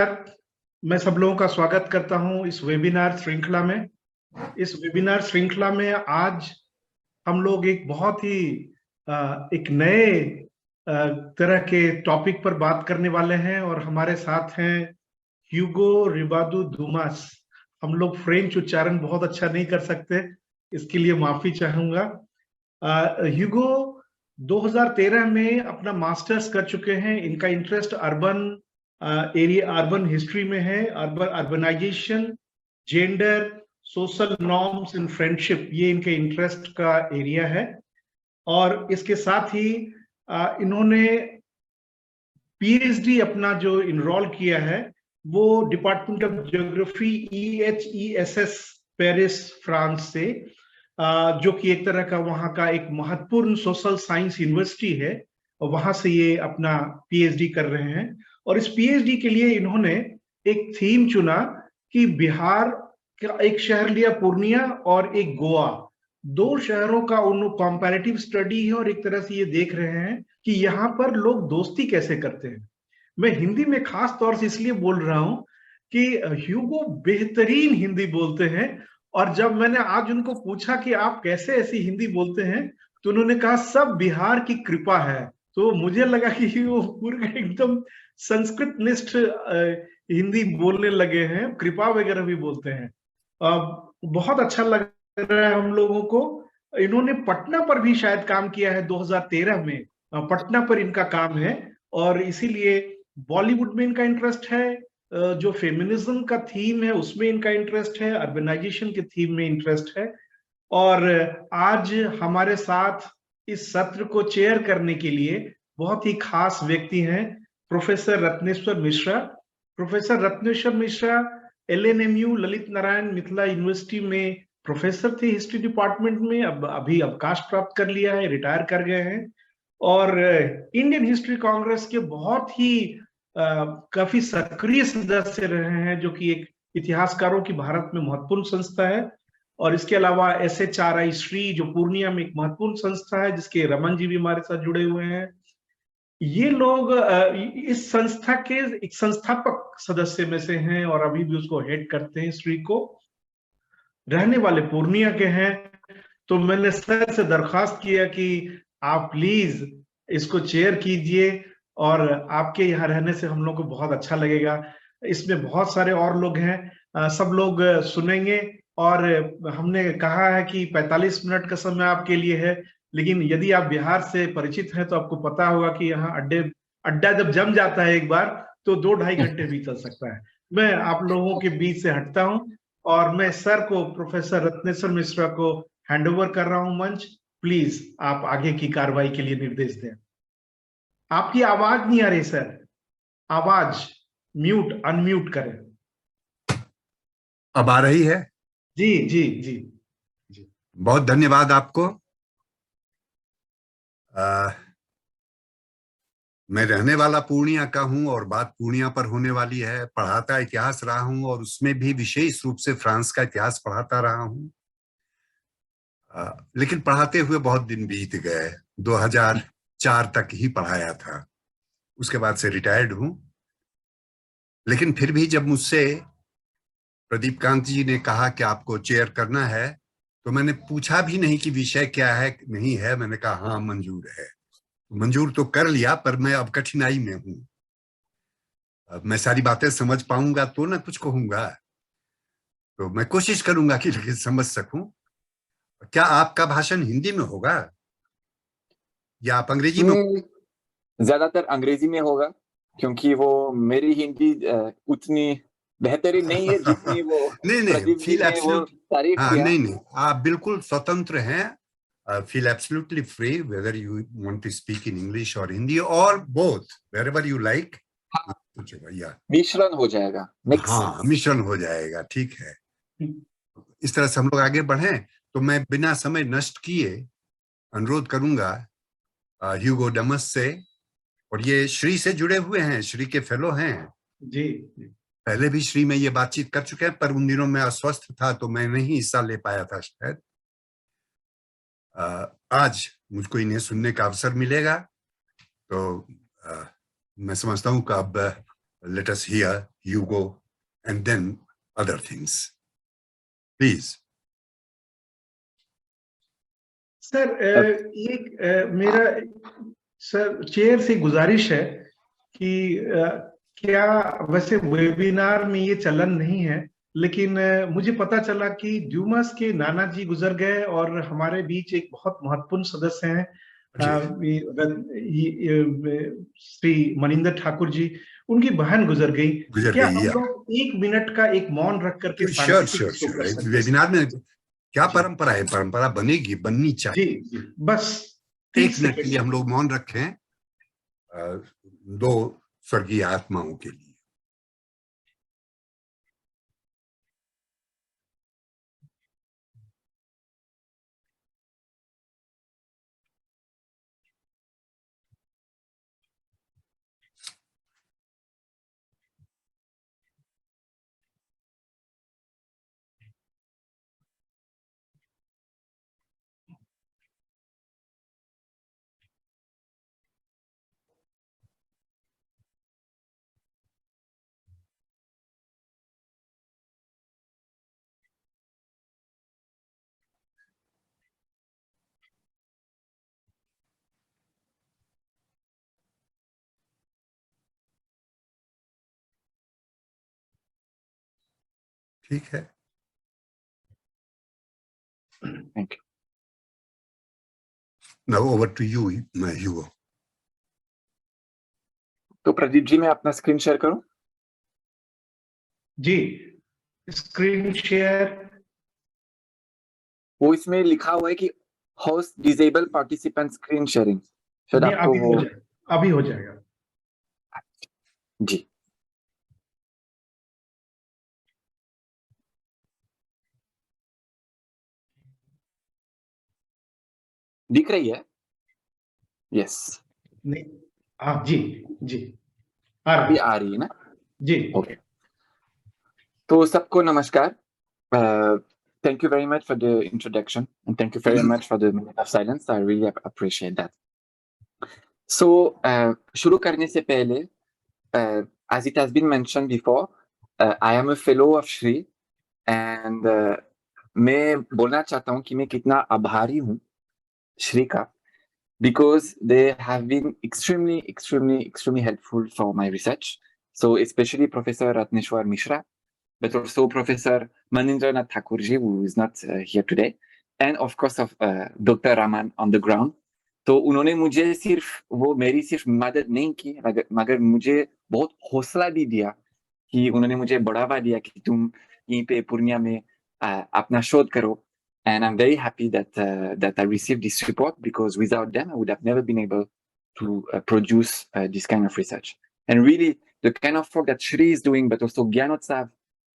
मैं सब लोगों का स्वागत करता हूं इस वेबिनार श्रृंखला में। इस वेबिनार श्रृंखला में आज हम लोग एक बहुत ही एक नए तरह के टॉपिक पर बात करने वाले हैं और हमारे साथ हैं ह्यूगो रिबादू दुमास। हम लोग फ्रेंच उच्चारण बहुत अच्छा नहीं कर सकते, इसके लिए माफी चाहूंगा। ह्यूगो 2013 में अपना मास्टर्स कर चुके हैं। इनका इंटरेस्ट अर्बन हिस्ट्री में है, urbanisation, gender, social norms and friendship, ये इनके इंटरेस्ट का एरिया है। और इसके साथ ही इन्होंने पीएचडी अपना जो इनरोल किया है वो department of geography EHESS Paris France से, जो कि एक तरह का वहां का एक महत्वपूर्ण सोशल साइंस यूनिवर्सिटी है, और वहां से ये अपना पीएचडी कर रहे हैं। और इस पीएचडी के लिए इन्होंने एक थीम चुना कि बिहार का एक शहर लिया पूर्णिया और एक गोवा, दो शहरों का उन कंपैरेटिव स्टडी है और एक तरह से ये देख रहे हैं कि यहाँ पर लोग दोस्ती कैसे करते हैं। मैं हिंदी में खास तौर से इसलिए बोल रहा हूं कि ह्यूगो बेहतरीन हिंदी बोलते हैं, और जब मैंने आज उनको पूछा कि आप कैसे ऐसी हिंदी बोलते हैं तो उन्होंने कहा सब बिहार की कृपा है। तो मुझे लगा कि वो पूरे एकदम संस्कृत निष्ठ हिंदी बोलने लगे हैं, कृपा वगैरह भी बोलते हैं। बहुत अच्छा लग रहा है हम लोगों को। इन्होंने पटना पर भी शायद काम किया है 2013 में, पटना पर इनका काम है, और इसीलिए बॉलीवुड में इनका इंटरेस्ट है, जो फेमिनिज्म का थीम है उसमें इनका इंटरेस्ट है, अर्बनाइजेशन के थीम में इंटरेस्ट है। और आज हमारे साथ इस सत्र को चेयर करने के लिए बहुत ही खास व्यक्ति हैं professor Ratneshwar Mishra. Professor Ratneshwar Mishra LNMU Lalit Narayan Mithila university में प्रोफेसर थे हिस्ट्री डिपार्टमेंट में, अब अभी अवकाश प्राप्त कर लिया है, रिटायर कर गए हैं। और इंडियन हिस्ट्री कांग्रेस के बहुत ही काफी सक्रिय सदस्य रहे हैं, जो कि एक इतिहासकारों की भारत में महत्वपूर्ण संस्था है। और इसके अलावा SHRI श्री, जो पूर्णिया में एक महत्वपूर्ण संस्था है, जिसके रमन जी भी हमारे साथ जुड़े हुए हैं। ये लोग इस संस्था के एक संस्थापक सदस्य में से हैं और अभी भी उसको हेड करते हैं। श्री को रहने वाले पूर्णिया के हैं, तो मैंने सर से दरखास्त किया कि आप प्लीज इसको चेयर कीजिए, और आपके यहाँ रहने से हम लोग को बहुत अच्छा लगेगा। इसमें बहुत सारे और लोग हैं, सब लोग सुनेंगे। और हमने कहा है कि 45 मिनट का समय आपके लिए है, लेकिन यदि आप बिहार से परिचित हैं तो आपको पता होगा कि यहाँ अड्डा जब जम जाता है एक बार तो 2-2.5 घंटे भी चल सकता है। मैं आप लोगों के बीच से हटता हूं और मैं सर को, प्रोफेसर रत्नेश्वर मिश्रा को हैंड ओवर कर रहा हूं मंच। प्लीज आप आगे की कार्रवाई के लिए निर्देश दें। आपकी आवाज नहीं आ रही सर, आवाज म्यूट अनम्यूट करें। अब आ रही है? जी जी जी जी, बहुत धन्यवाद आपको। मैं रहने वाला पूर्णिया का हूं और बात पूर्णिया पर होने वाली है। पढ़ाता इतिहास रहा हूं और उसमें भी विशेष रूप से फ्रांस का इतिहास पढ़ाता रहा हूं। लेकिन पढ़ाते हुए बहुत दिन बीत गए, 2004 तक ही पढ़ाया था, उसके बाद से रिटायर्ड हूं। लेकिन फिर भी जब मुझसे प्रदीप कांत जी ने कहा कि आपको चेयर करना है, तो मैंने पूछा भी नहीं कि विषय क्या है नहीं है, मैंने कहा हाँ मंजूर है। मंजूर तो कर लिया, पर मैं अब कठिनाई में हूं। अब मैं सारी बातें समझ पाऊंगा तो ना कुछ कहूंगा, तो मैं कोशिश करूंगा कि लेकिन समझ सकूं। क्या आपका भाषण हिंदी में होगा या आप अंग्रेजी में? ज्यादातर अंग्रेजी में होगा, क्योंकि वो मेरी हिंदी उतनी बेहतरीन नहीं है जितनी वो नहीं, फील एब्सोल्यूट, तारीफ हाँ, किया। नहीं, आप बिल्कुल स्वतंत्र हैं। Feel absolutely free whether you want to speak in English or Hindi or both, wherever you like. या मिश्रण हो जाएगा, हाँ मिश्रण हो जाएगा, ठीक है। इस तरह से हम लोग आगे बढ़े। तो मैं बिना समय नष्ट किए अनुरोध करूंगा ह्यूगो डमस से, और ये श्री से जुड़े हुए हैं, श्री के फेलो हैं जी। पहले भी श्री में ये बातचीत कर चुके हैं, पर उन दिनों में अस्वस्थ था तो मैं नहीं हिस्सा ले पाया था शायद। आज मुझको इन्हें सुनने का अवसर मिलेगा, तो मैं समझता हूं कि अब let us here Hugo, and then other things. Please. Sir मेरा सर चेयर से गुजारिश है कि क्या वैसे वेबिनार में ये चलन नहीं है, लेकिन मुझे पता चला कि ड्यूमस के नाना जी गुजर गए और हमारे बीच एक बहुत महत्वपूर्ण सदस्य हैं श्री मनिंदर ठाकुर जी, उनकी बहन गुजर गई। क्या हम लोग 1 मिनट का एक मौन रख करके वेबिनार में क्या परंपरा है, परंपरा बनेगी, बननी चाहिए। जी, बस 1 मिनट के लिए हम लोग मौन रखें 2 स्वर्गीय आत्माओं के लिए। ठीक है, thank you. Now over to you Hugo. तो प्रदीप जी, मैं अपना स्क्रीन शेयर करूं? जी, स्क्रीन शेयर। वो इसमें लिखा हुआ है कि host disable participant screen sharing, शायद आपको वो अभी हो जाएगा जी। दिख रही है? यस। नहीं, हाँ जी जी अभी आ रही है ना? जी, ओके। तो सबको नमस्कार। Thank you very much for the introduction, and thank you very much for the minute of silence. I really appreciate that. So, शुरू करने से पहले, as it has been mentioned before, I am a fellow of Shri, and मैं बोलना चाहता हूँ कि मैं कितना आभारी हूँ श्री का, because they have been extremely helpful for my research. So especially Professor Ratneshwar Mishra, but also Professor Manindranath Thakurji, who is not here today, and of course of Dr. Raman on the ground. तो उन्होंने मुझे मेरी सिर्फ मदद नहीं की, मगर मुझे बहुत हौसला भी दिया, कि उन्होंने मुझे बढ़ावा दिया कि तुम यहीं पे पूर्णिया में अपना शोध करो. And I'm very happy that I received this support, because without them I would have never been able to produce this kind of research. And really, the kind of work that Shri is doing, but also Gyanotsava,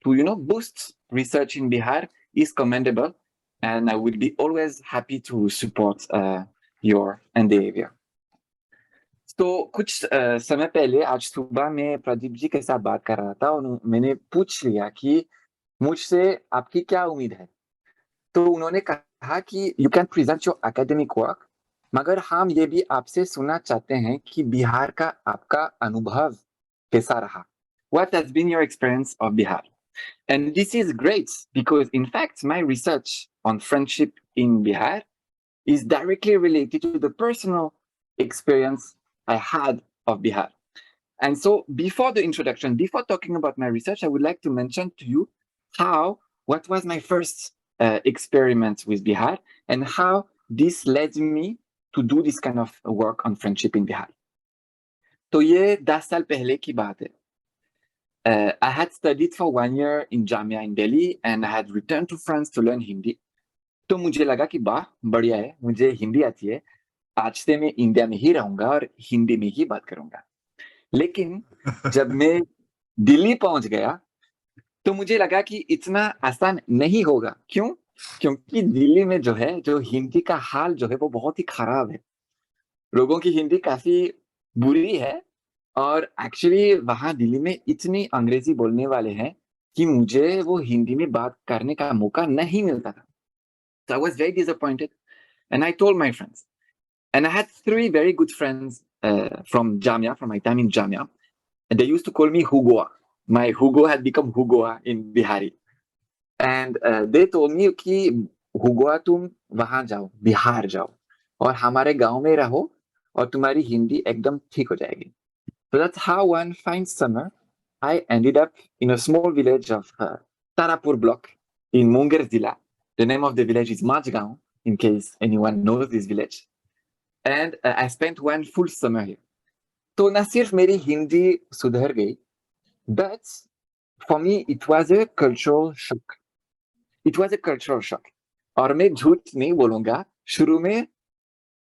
to boost research in Bihar is commendable, and I would be always happy to support your endeavor. तो कुछ समय पहले आज सुबह मैं प्रदीप जी के साथ बात कर रहा था, और मैंने पूछ लिया कि मुझसे आपकी क्या उम्मीद है. तो उन्होंने कहा कि you can present your academic work, मगर हम ये भी आपसे सुनना चाहते हैं कि बिहार का आपका अनुभव कैसा रहा. What has been your experience of Bihar? And this is great, because in fact my research on friendship in Bihar is directly related to the personal experience I had of Bihar. And so before the introduction, before talking about my research, I would like to mention to you what was my first experiment with Bihar, and how this led me to do this kind of work on friendship in Bihar. तो ये 10 साल पहले की बात है. I had studied for 1 year in Jamia in Delhi, and I had returned to France to learn Hindi. तो मुझे लगा कि वाह, बढ़िया है, मुझे हिंदी आती है, आज से मैं इंडिया में ही रहूंगा और हिंदी में ही बात करूंगा. लेकिन जब मैं दिल्ली पहुंच गया, तो मुझे लगा कि इतना आसान नहीं होगा. क्यों? क्योंकि दिल्ली में जो हिंदी का हाल है वो बहुत ही खराब है. लोगों की हिंदी काफी बुरी है, और एक्चुअली वहां दिल्ली में इतनी अंग्रेजी बोलने वाले हैं कि मुझे वो हिंदी में बात करने का मौका नहीं मिलता था. So I was very disappointed, and I told my friends. And I had 3 very good friends from Jamia, from my time in Jamia, and they used to call me Hugo. my Hugo had become Hugoa in Bihari. And they told me कि हुगोआ तुम वहां जाओ, बिहार जाओ और हमारे गांव में रहो और तुम्हारी हिंदी एकदम ठीक हो जाएगी. So that's how one fine summer I ended up in a small village of Tarapur block in Munger Zilla. The name of the village is Majgaon, in case anyone knows this village. And I spent one full summer here. तो ना सिर्फ मेरी हिंदी सुधर गई, but for me it was a cultural shock. It was a cultural shock. और मैं झूठ नहीं बोलूंगा, शुरू में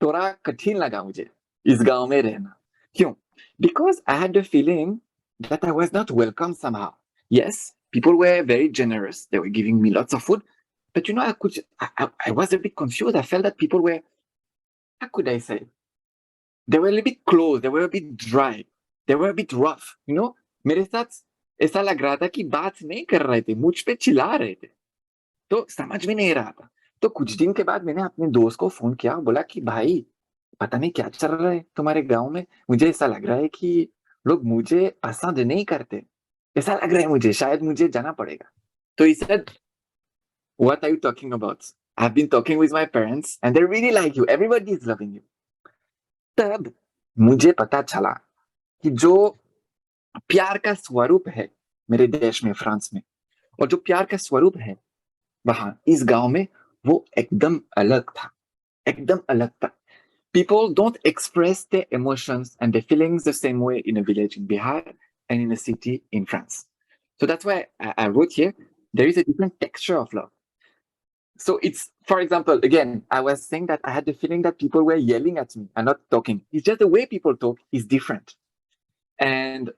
थोड़ा कठिन लगा मुझे इस गांव में रहना. क्यों? Because I had the feeling that I was not welcome somehow. Yes, people were very generous. They were giving me lots of food. But you know, I was a bit confused. I felt that people were, how could I say? They were a little bit close. They were a bit dry. They were a bit rough. You know, मेरे साथ ऐसा लग रहा था कि बात नहीं कर रहे थे, मुझ पे चिल्ला रहे थे. तो समझ में नहीं रहा था. तो कुछ दिन के बाद मैंने अपने दोस्त को फोन किया, बोला कि भाई पता नहीं क्या चल रहा है तुम्हारे गांव में, मुझे ऐसा लग रहा है कि लोग मुझे पसंद नहीं करते, ऐसा लग रहा है मुझे, शायद मुझे जाना पड़ेगा. तो he said, what are you talking about? I've been talking with my parents and they really like you, everybody is loving you. तब मुझे पता चला कि जो प्यार का स्वरूप है मेरे देश में, फ्रांस में, और जो प्यार का स्वरूप है वहां इस गांव में, वो एकदम अलग था, एकदम अलग था. People don't express their emotions and their feelings the same way in a village in Bihar and in a city in France. So that's why I wrote here, there is a different texture of love. So it's, for example, again, I was saying that I had the feeling that people were yelling at me and not talking. It's just the way people talk is different. And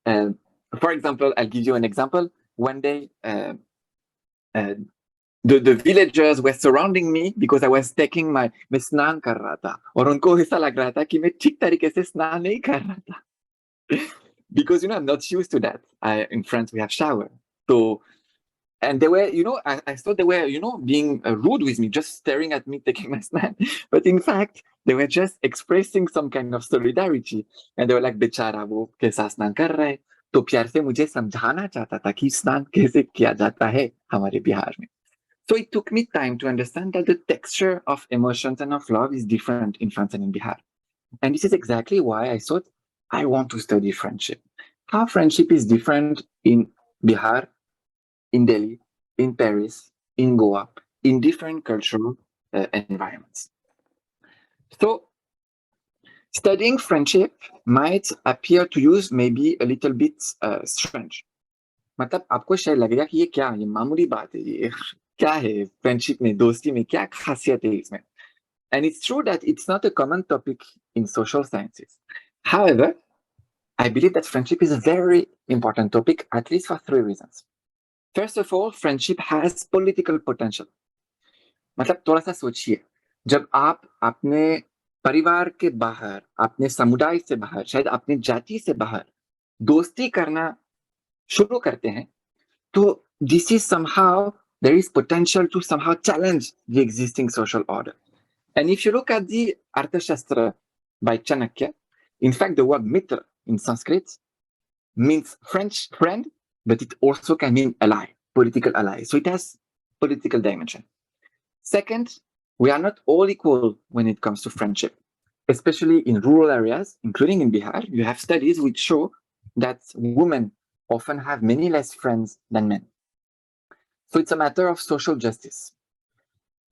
for example, I'll give you an example. One day, the villagers were surrounding me because I was taking मैं स्नान कर रहा था और उनको ऐसा लग रहा था कि मैं ठीक तरीके से स्नान नहीं कर रहा था. Because, you know, I'm not used to that. In France, we have shower. So, and they were, you know, I thought they were, you know, being rude with me, just staring at me taking my snan. But in fact, they were just expressing some kind of solidarity. And they were like, बेचारा वो कैसा स्नान कर रहा है. तो प्यार से मुझे समझाना चाहता था कि स्नान कैसे किया जाता है हमारे बिहार में. So it took me time to understand that the texture of emotions and of love is different in France and in Bihar. And this is exactly why I thought I want to study friendship. How friendship is different in Bihar, in Delhi, in Paris, in Goa, in different cultural environments. So studying friendship might appear to you maybe a little bit strange. मतलब आपको शायद लगेगा कि ये क्या है, ये मामूली बात है, ये क्या है फ्रेंडशिप में, दोस्ती में क्या खासियत है इसमें. And it's true that it's not a common topic in social sciences. However, I believe that friendship is a very important topic, at least for 3 reasons. First of all, friendship has political potential. मतलब थोड़ा सा सोचिए, जब आप अपने परिवार के बाहर, अपने समुदाय से बाहर, शायद अपनी जाति से बाहर दोस्ती करना शुरू करते हैं, तो this is somehow, there is potential to somehow challenge the existing social order. And if you look at the Arthashastra by Chanakya, in fact, the word mitra in Sanskrit means French friend, but it also can mean ally, political ally. So it has political dimension. Second, we are not all equal when it comes to friendship, especially in rural areas, including in Bihar. You have studies which show that women often have many less friends than men. So it's a matter of social justice.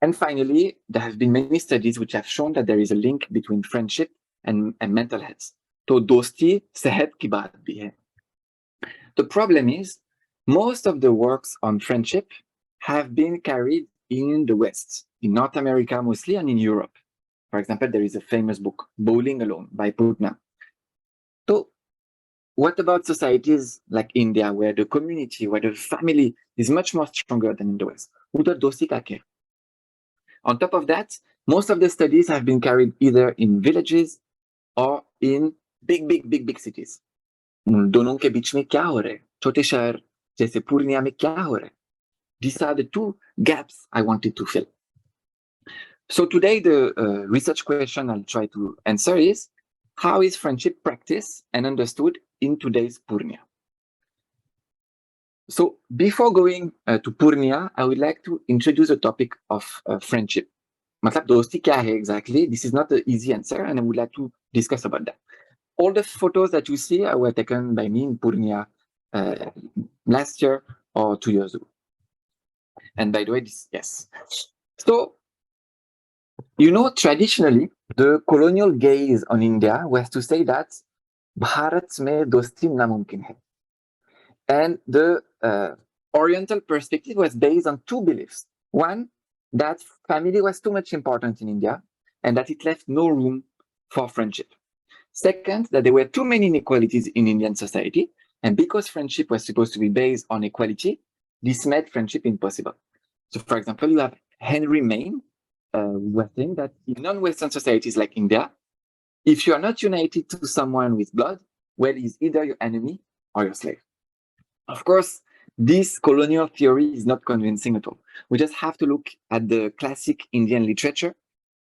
And finally, there have been many studies which have shown that there is a link between friendship and mental health. तो दोस्ती सेहत की बात भी है. The problem is, most of the works on friendship have been carried in the West, in North America mostly, and in Europe. For example, there is a famous book, Bowling Alone, by Purnea. So what about societies like India, where the community, where the family is much more stronger than in the West? उधर दोस्ती का क्या? On top of that, most of the studies have been carried either in villages or in big cities. दोनों के बीच में क्या हो रहा है? छोटे शहर जैसे पूर्णिया में क्या हो रहा है? These are the 2 gaps I wanted to fill. So today the research question I'll try to answer is, how is friendship practiced and understood in today's Purnea? So before going to Purnea, I would like to introduce the topic of friendship. मतलब दोस्ती क्या है exactly? This is not an easy answer, and I would like to discuss about that. All the photos that you see were taken by me in Purnea last year or 2 years ago. And by the way, yes. So, traditionally, the colonial gaze on India was to say that Bharat mein dosti namumkin hai. And the Oriental perspective was based on two beliefs. One, that family was too much important in India and that it left no room for friendship. Second, that there were too many inequalities in Indian society, and because friendship was supposed to be based on equality, this made friendship impossible. So, for example, you have Henry Maine, who was saying that in non-Western societies like India, if you are not united to someone with blood, well, he's either your enemy or your slave. Of course, this colonial theory is not convincing at all. We just have to look at the classic Indian literature.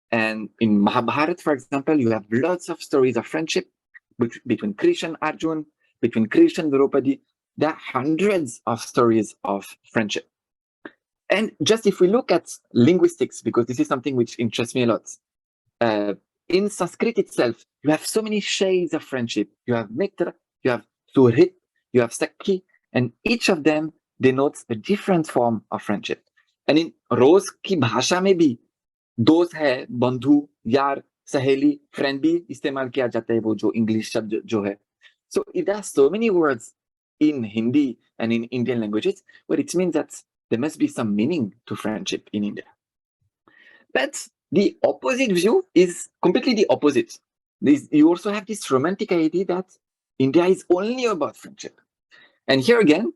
And in Mahabharata, for example, you have lots of stories of friendship between Krishna and Arjun, between Krishna and Draupadi. There are hundreds of stories of friendship. And just if we look at linguistics, because this is something which interests me a lot, in Sanskrit itself, you have so many shades of friendship. You have Mitra, you have Suhrit, you have Sakhi, and each of them denotes a different form of friendship. And in रोज की भाषा में भी दोस्त है, बंधु, यार, सहेली, friend भी इस्तेमाल किया जाता है, वो जो English शब्द जो है. So if there are so many words in Hindi and in Indian languages, well, it means that there must be some meaning to friendship in India. But the opposite view is completely the opposite. You also have this romantic idea that India is only about friendship. And here again,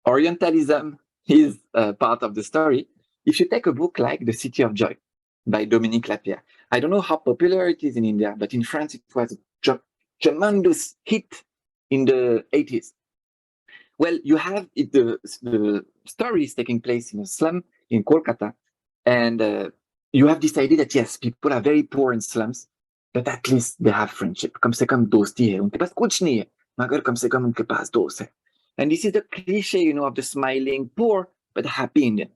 Orientalism is part of the story. If you take a book like The City of Joy by Dominique Lapierre, I don't know how popular it is in India, but in France it was a tremendous hit in the 80s. Well, you have the story is taking place in a slum in Kolkata, and you have this idea that yes, people are very poor in slums, but at least they have friendship. कम से कम दोस्ती है, उनके पास कुछ नहीं है, मगर कम से कम उनके पास दोस्त है. And this is the cliche, of the smiling, poor, but happy Indian.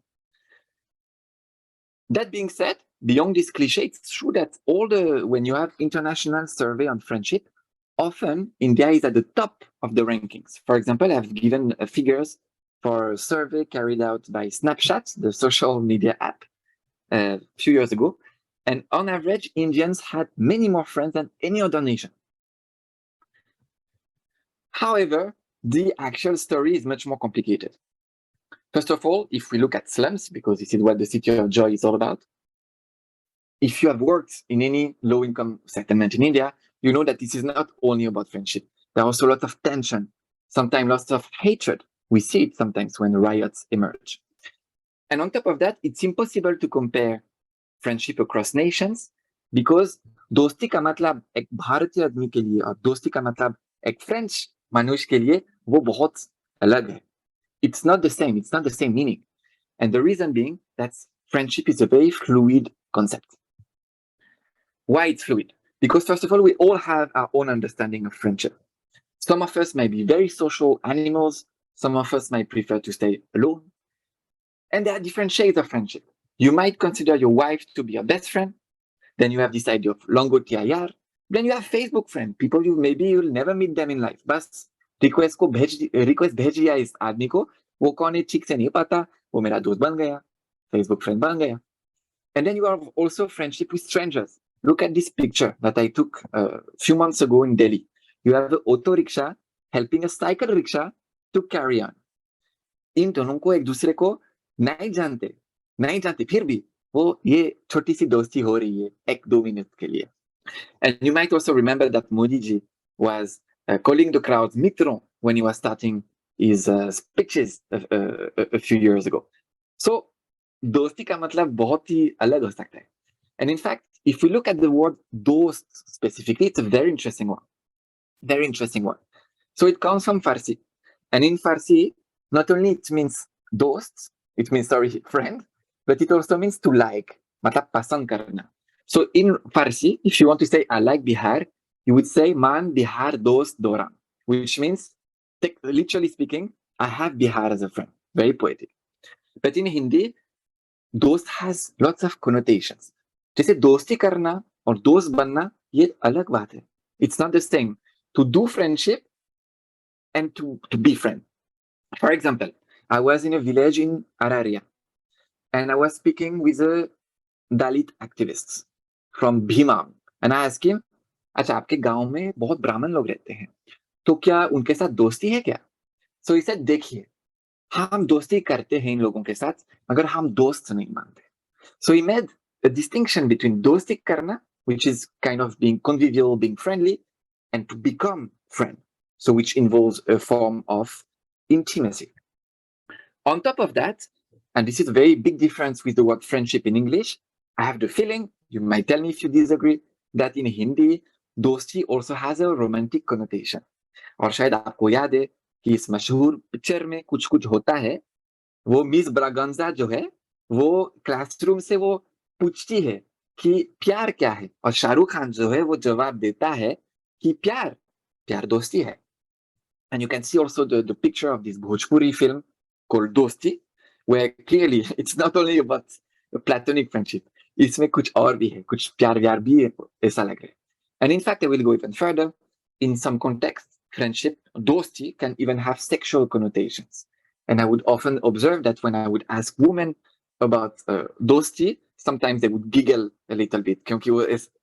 That being said, beyond this cliche, it's true that when you have international survey on friendship, often India is at the top of the rankings. For example, I've given figures for a survey carried out by Snapchat, the social media app, a few years ago. And on average, Indians had many more friends than any other nation. However, the actual story is much more complicated. First of all, if we look at slums, because this is what the City of Joy is all about, if you have worked in any low-income settlement in India, you know that this is not only about friendship. There are also lots of tension, sometimes lots of hatred. We see it sometimes when riots emerge. And on top of that, it's impossible to compare friendship across nations because दोस्ती का मतलब एक भारतीय आदमी के लिए और दोस्ती का मतलब एक फ्रेंच मनुष्य के लिए वो बहुत अलग है. It's not the same. It's not the same meaning. And the reason being that friendship is a very fluid concept. Why it's fluid? Because first of all, we all have our own understanding of friendship. Some of us may be very social animals. Some of us might prefer to stay alone. And there are different shades of friendship. You might consider your wife to be your best friend. Then you have this idea of langotia yar. Then you have Facebook friend, people you'll never meet them in life. बस request भेज दिया इस आदमी को, वो कौन है ठीक से नहीं पता, वो मेरा दोस्त बन गया, Facebook friend बन गया. And then you have also friendship with strangers. Look at this picture that I took a few months ago in Delhi. You have an auto rickshaw helping a cycle rickshaw to carry on. इन दोनों को एक दूसरे को नहीं जानते, फिर भी वो ये छोटी सी दोस्ती हो रही है 1-2 मिनट के लिए. And you might also remember that Modi ji was calling the crowds mitron when he was starting his speeches a few years ago. So, dosti ka matlab bahut hi alag ho sakta hai. And in fact, if we look at the word dost specifically, it's a very interesting one. Very interesting one. So it comes from Farsi. And in Farsi, not only it means dost, it means, friend, but it also means to like, matlab pasand karna. So in Farsi, if you want to say, I like Bihar, you would say, man Bihar dost doram, which means, literally speaking, I have Bihar as a friend. Very poetic. But in Hindi, dost has lots of connotations. जैसे दोस्ती करना और दोस्त बनना ये अलग बात है. It's not the same to do friendship and to be friend. For example, I was in a village in Araria and I was speaking with a Dalit activist from Bhima and I asked him, अच्छा आपके गांव में बहुत ब्राह्मण लोग रहते हैं तो क्या उनके साथ दोस्ती है क्या? So he said, देखिए हम दोस्ती करते हैं इन लोगों के साथ मगर हम दोस्त नहीं मानते. So he made a distinction between dosti karna, which is kind of being convivial, being friendly, and to become friend. So which involves a form of intimacy. On top of that, and this is a very big difference with the word friendship in English, I have the feeling, you might tell me if you disagree, that in Hindi, dosti also has a romantic connotation. और शायद आपको याद है कि इस मशहूर picture में कुछ कुछ होता है, वो मिस ब्रागंजा जो है वो क्लासरूम से वो पूछती है कि प्यार क्या है और शाहरुख खान जो है वो जवाब देता है कि प्यार प्यार दोस्ती है. And you can see also the picture of this Bhojpuri film called Dosti, where clearly it's not only about a platonic friendship, इसमें कुछ और भी है, कुछ प्यार व्यार भी है, ऐसा लग रहा है. And in fact, I will go even further. In some contexts, friendship, dosti, can even have sexual connotations. And I would often observe that when I would ask women about dosti, sometimes they would giggle a little bit, क्योंकि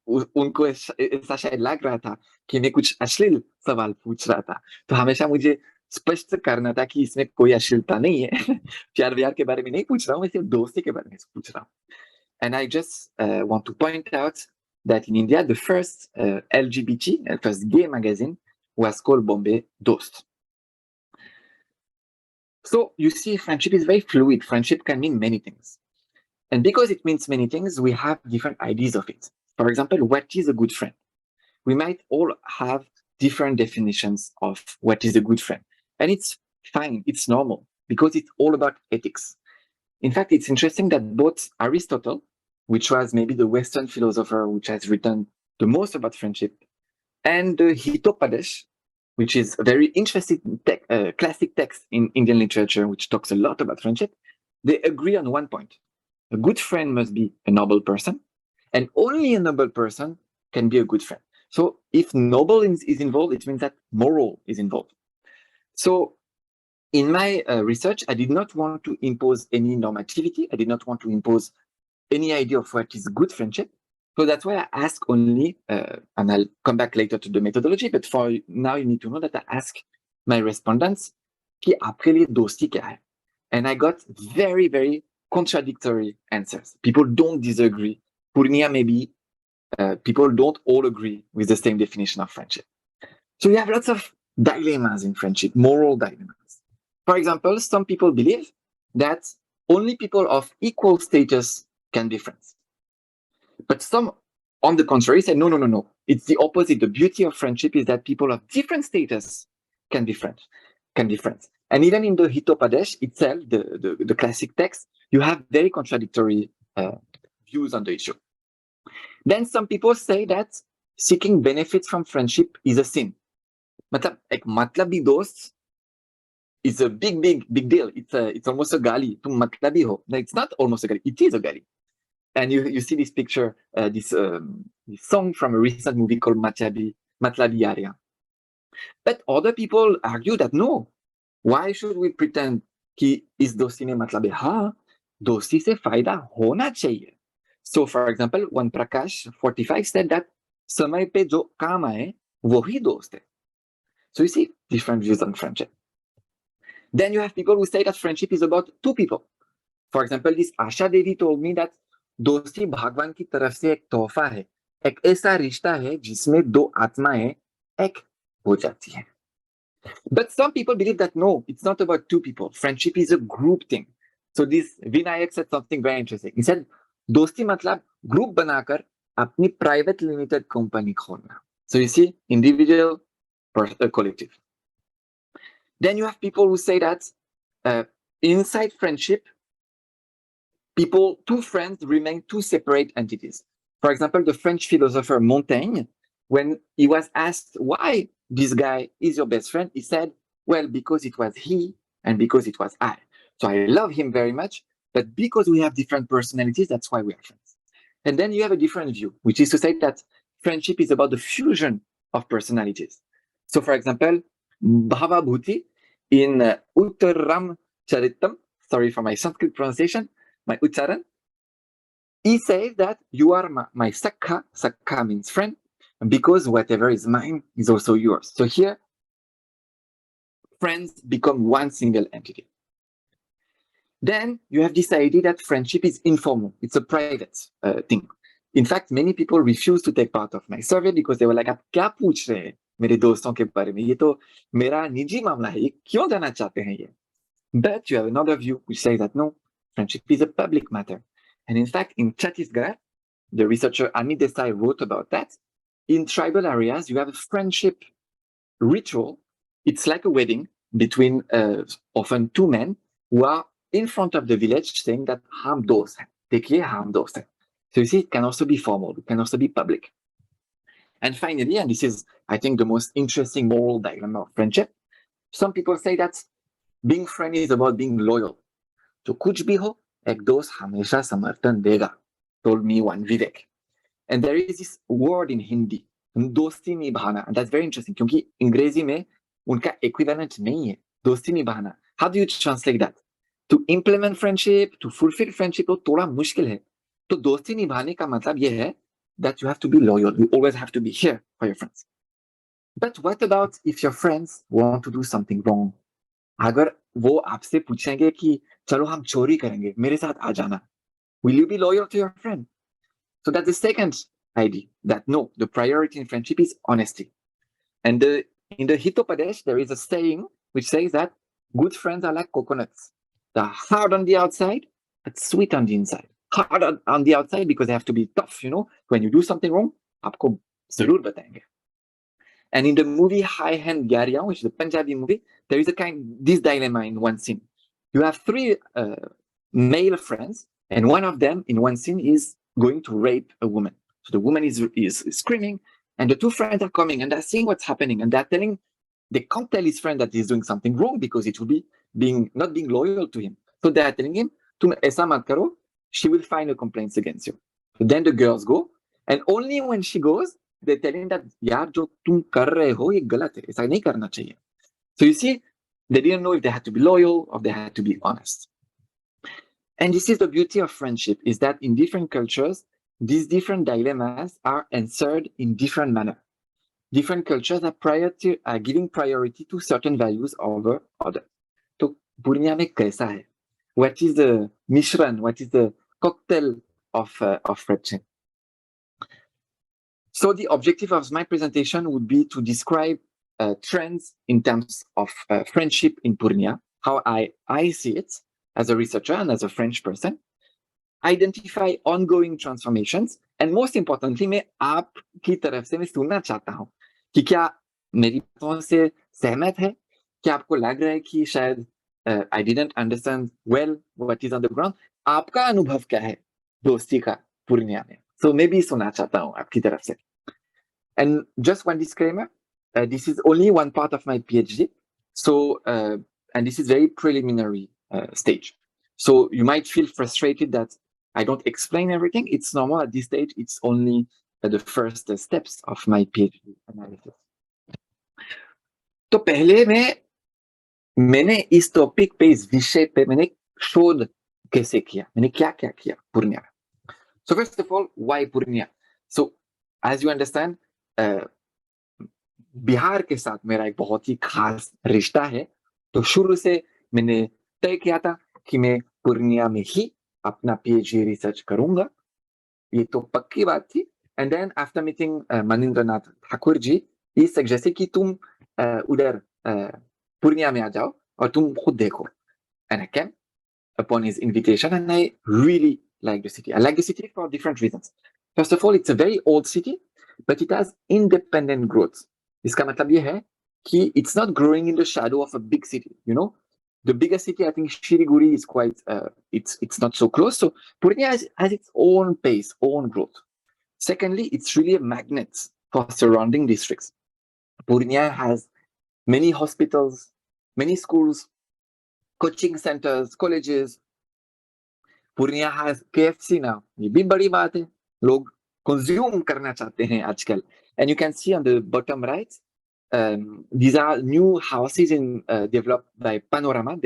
उनको ऐसा शायद लग रहा था कि मैं कुछ अश्लील सवाल पूछ रहा था. तो हमेशा मुझे स्पष्ट करना था कि इसमें कोई अश्लीलता नहीं है, प्यार व्यार के बारे में नहीं पूछ रहा हूँ, मैं सिर्फ दोस्ती के बारे में पूछ रहा हूँ. And I just want to point out that in India, the first LGBT, first gay magazine was called Bombay Dost. So you see, friendship is very fluid. Friendship can mean many things. And because it means many things, we have different ideas of it. For example, what is a good friend? We might all have different definitions of what is a good friend. And it's fine, it's normal, because it's all about ethics. In fact, it's interesting that both Aristotle, which was maybe the Western philosopher which has written the most about friendship, and the Hitopadesh, which is a very interesting classic text in Indian literature, which talks a lot about friendship, they agree on one point. A good friend must be a noble person, and only a noble person can be a good friend. So if noble is involved, it means that moral is involved. So in my research, I did not want to impose any normativity. I did not want to impose any idea of what is good friendship. So that's why I ask only, and I'll come back later to the methodology, but for now you need to know that I ask my respondents, कि आपके लिए दोस्ती क्या है? And I got very, very contradictory answers. People don't disagree. Purnea, maybe people don't all agree with the same definition of friendship. So you have lots of dilemmas in friendship, moral dilemmas. For example, some people believe that only people of equal status can be friends. But some, on the contrary, say, no. It's the opposite. The beauty of friendship is that people of different status can be friends. And even in the Hitopadesh itself, the classic text, you have very contradictory views on the issue. Then some people say that seeking benefits from friendship is a sin. मतलब एक मतलबी दोस्त is a big deal. It's almost a gali. तुम मतलबी हो. No, it's not almost a gali. It is a gali. And you see this picture, this song from a recent movie called Matlabi Arya. But other people argue that no. Why should we pretend कि इस दोस्ती में मतलब है? हाँ, दोस्ती से फायदा होना चाहिए. So, for example, one Prakash 45 said that समय पे जो काम आए वही दोस्त है. So you see different views on friendship. Then you have people who say that friendship is about two people. For example, this Asha Devi told me that दोस्ती भगवान की तरफ से एक तोहफा है, एक ऐसा रिश्ता है जिसमें दो आत्माएं एक हो जाती हैं. But some people believe that no, it's not about two people. Friendship is a group thing. So this Vinayak said something very interesting. He said, दोस्ती मतलब ग्रुप बनाकर अपनी प्राइवेट लिमिटेड कंपनी खोलना. So you see, individual, collective. Then you have people who say that inside friendship, two friends remain two separate entities. For example, the French philosopher Montaigne, when he was asked why this guy is your best friend, he said, well, because it was he and because it was I. So I love him very much, but because we have different personalities, that's why we are friends. And then you have a different view, which is to say that friendship is about the fusion of personalities. So for example, Bhava Bhuti in Uttaram Charitam, sorry for my Sanskrit pronunciation, my Ucharan, he says that you are my Sakha, Sakha means friend, because whatever is mine is also yours. So here, friends become one single entity. Then you have this idea that friendship is informal. It's a private thing. In fact, many people refuse to take part of my survey because they were like, आप क्या पूछ रहे हैं मेरे दोस्तों के बारे में? ये तो मेरा निजी मामला है. ये क्यों जाना चाहते हैं ये? But you have another view which says that no, friendship is a public matter. And in fact, in Chhattisgarh, the researcher Ami Desai wrote about that. In tribal areas, you have a friendship ritual. It's like a wedding between often two men who are in front of the village saying that ham dost hai, dekhiye ham dost hai. So you see, it can also be formal, it can also be public. And finally, and this is, I think, the most interesting moral dilemma of friendship, some people say that being friend is about being loyal. So kuch bhi ho, ek dost hamesha samarthan dega, told me one Vivek. And there is this word in Hindi, dosti nibhana, and that's very interesting, क्योंकि अंग्रेजी में उनका equivalent नहीं है, दोस्ती निभाना. How do you translate that? To implement friendship, to fulfill friendship, तो थोड़ा मुश्किल है. तो दोस्ती निभाने का मतलब ये है that you have to be loyal. You always have to be here for your friends. But what about if your friends want to do something wrong? अगर वो आपसे पूछेंगे कि चलो हम चोरी करेंगे, मेरे साथ आ जाना. Will you be loyal to your friend? So that's the second idea, that no, the priority in friendship is honesty. And in the Hitopadesh, there is a saying which says that good friends are like coconuts. They're hard on the outside, but sweet on the inside. Hard on the outside because they have to be tough, you know. When you do something wrong, aapko zarur batayenge. And in the movie High Hand Gyariyan, which is a Punjabi movie, there is this dilemma in one scene. You have three male friends, and one of them in one scene is going to rape a woman. So the woman is screaming, and the two friends are coming, and they're seeing what's happening, and they're telling, they can't tell his friend that he's doing something wrong because it will be not being loyal to him. So they're telling him, "Tum aisa mat karo, she will file a complaint against you." So then the girls go, and only when she goes, they're telling that, "Yaar, jo tum kar rahe ho, ye galat hai. Aisa nahi karna chahiye." So you see, they didn't know if they had to be loyal or they had to be honest. And this is the beauty of friendship, is that in different cultures, these different dilemmas are answered in different manner. Different cultures are giving priority to certain values over others. So, Purnea mein kaisa hai? What is the Mishran? What is the cocktail of friendship? So the objective of my presentation would be to describe trends in terms of friendship in Purnea, how I see it as a researcher and as a French person, identify ongoing transformations, and most importantly, मैं आपकी तरफ से मैं सुनना चाहता हूँ कि क्या मेरी बातों से सहमत है, क्या आपको लग रहा है कि शायद I didn't understand well what is on the ground, आपका अनुभव क्या है दोस्ती का पूर्णिया में? So maybe सुनना चाहता हूँ आपकी तरफ से. And just one disclaimer, this is only one part of my PhD, so and this is very preliminary stage. So you might feel frustrated that I don't explain everything. It's normal at this stage. It's only the first steps of my PhD analysis. तो पहले मैंने इस topic पे, इस विषय पे मैंने शोध कैसे किया, मैंने क्या क्या किया पूर्णिया में. So first of all, why Purnea? So as you understand, Bihar के साथ मेरा एक बहुत ही खास रिश्ता है. तो शुरू से मैंने तय किया था कि मैं पूर्णिया में ही अपना PhD रिसर्च करूंगा. ये तो पक्की बात थी. And then after meeting Manindranath Thakur ji, he suggested कि तुम उधर पूर्णिया में आ जाओ और तुम खुद देखो. And I came upon his invitation, and I really like the city. I like the city for different reasons. First of all, it's a very old city, but it has independent growth. इसका मतलब ये है कि it's not growing in the shadow of a big city. You know, the biggest city, I think Shiriguri is quite, it's not so close. So Purnea has its own pace, own growth. Secondly, it's really a magnet for surrounding districts. Purnea has many hospitals, many schools, coaching centers, colleges. Purnea has KFC now. ये भी बड़ी बात है. लोग consume करना चाहते हैं आजकल. And you can see on the bottom right, these are new houses developed by Panorama,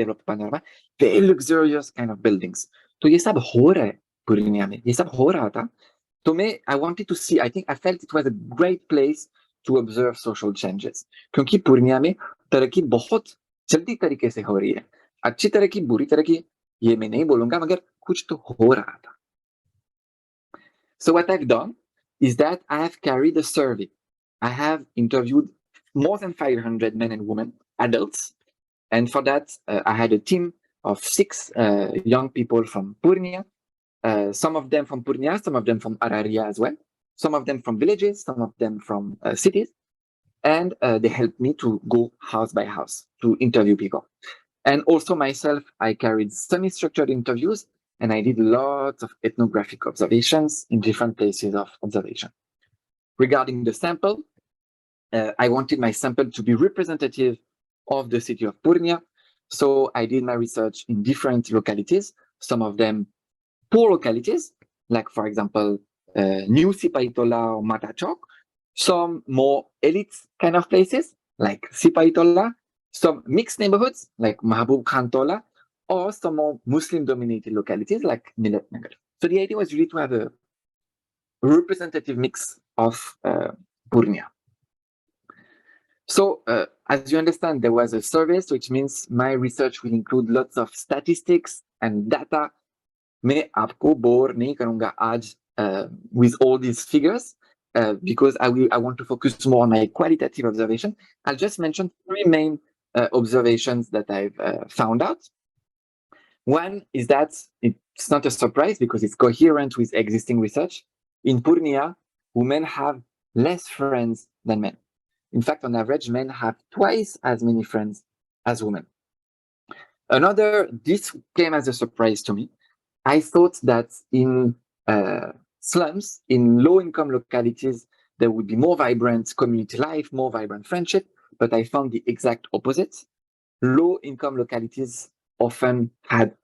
very luxurious kind of buildings. तो ये सब हो रहा है पूर्णिया में, ये सब हो रहा था. तो मैं, I wanted to see, I felt it was a great place to observe social changes. क्योंकि पूर्णिया में तरक्की बहुत जल्दी तरीके से हो रही है. अच्छी तरक्की, बुरी तरक्की, ये मैं नहीं बोलूंगा, मगर कुछ तो हो रहा था. So what I've done is that I have carried a survey. I have interviewed more than 500 men and women, adults. And for that, I had a team of 6 young people from Purnea, some of them from Purnea, some of them from Araria as well, some of them from villages, some of them from cities. And they helped me to go house by house to interview people. And also myself, I carried semi-structured interviews, and I did lots of ethnographic observations in different places of observation. Regarding the sample, I wanted my sample to be representative of the city of Purnea. So I did my research in different localities, some of them poor localities, like for example, New Sipaitola or Matachok, some more elite kind of places, like Sipaitola, some mixed neighborhoods, like Mahabub Khantola, or some more Muslim-dominated localities, like Millet Nagar. So the idea was really to have a representative mix of Purnea. So as you understand, there was a survey, so which means my research will include lots of statistics and data. मैं आपको bore नहीं करूँगा आज with all these figures because I want to focus more on my qualitative observation. I'll just mention 3 main observations that I've found out. One is that it's not a surprise because it's coherent with existing research. In Purnea, women have less friends than men. In fact, on average, men have twice as many friends as women. Another, this came as a surprise to me. I thought that in slums, in low-income localities, there would be more vibrant community life, more vibrant friendship, but I found the exact opposite. Low-income localities often had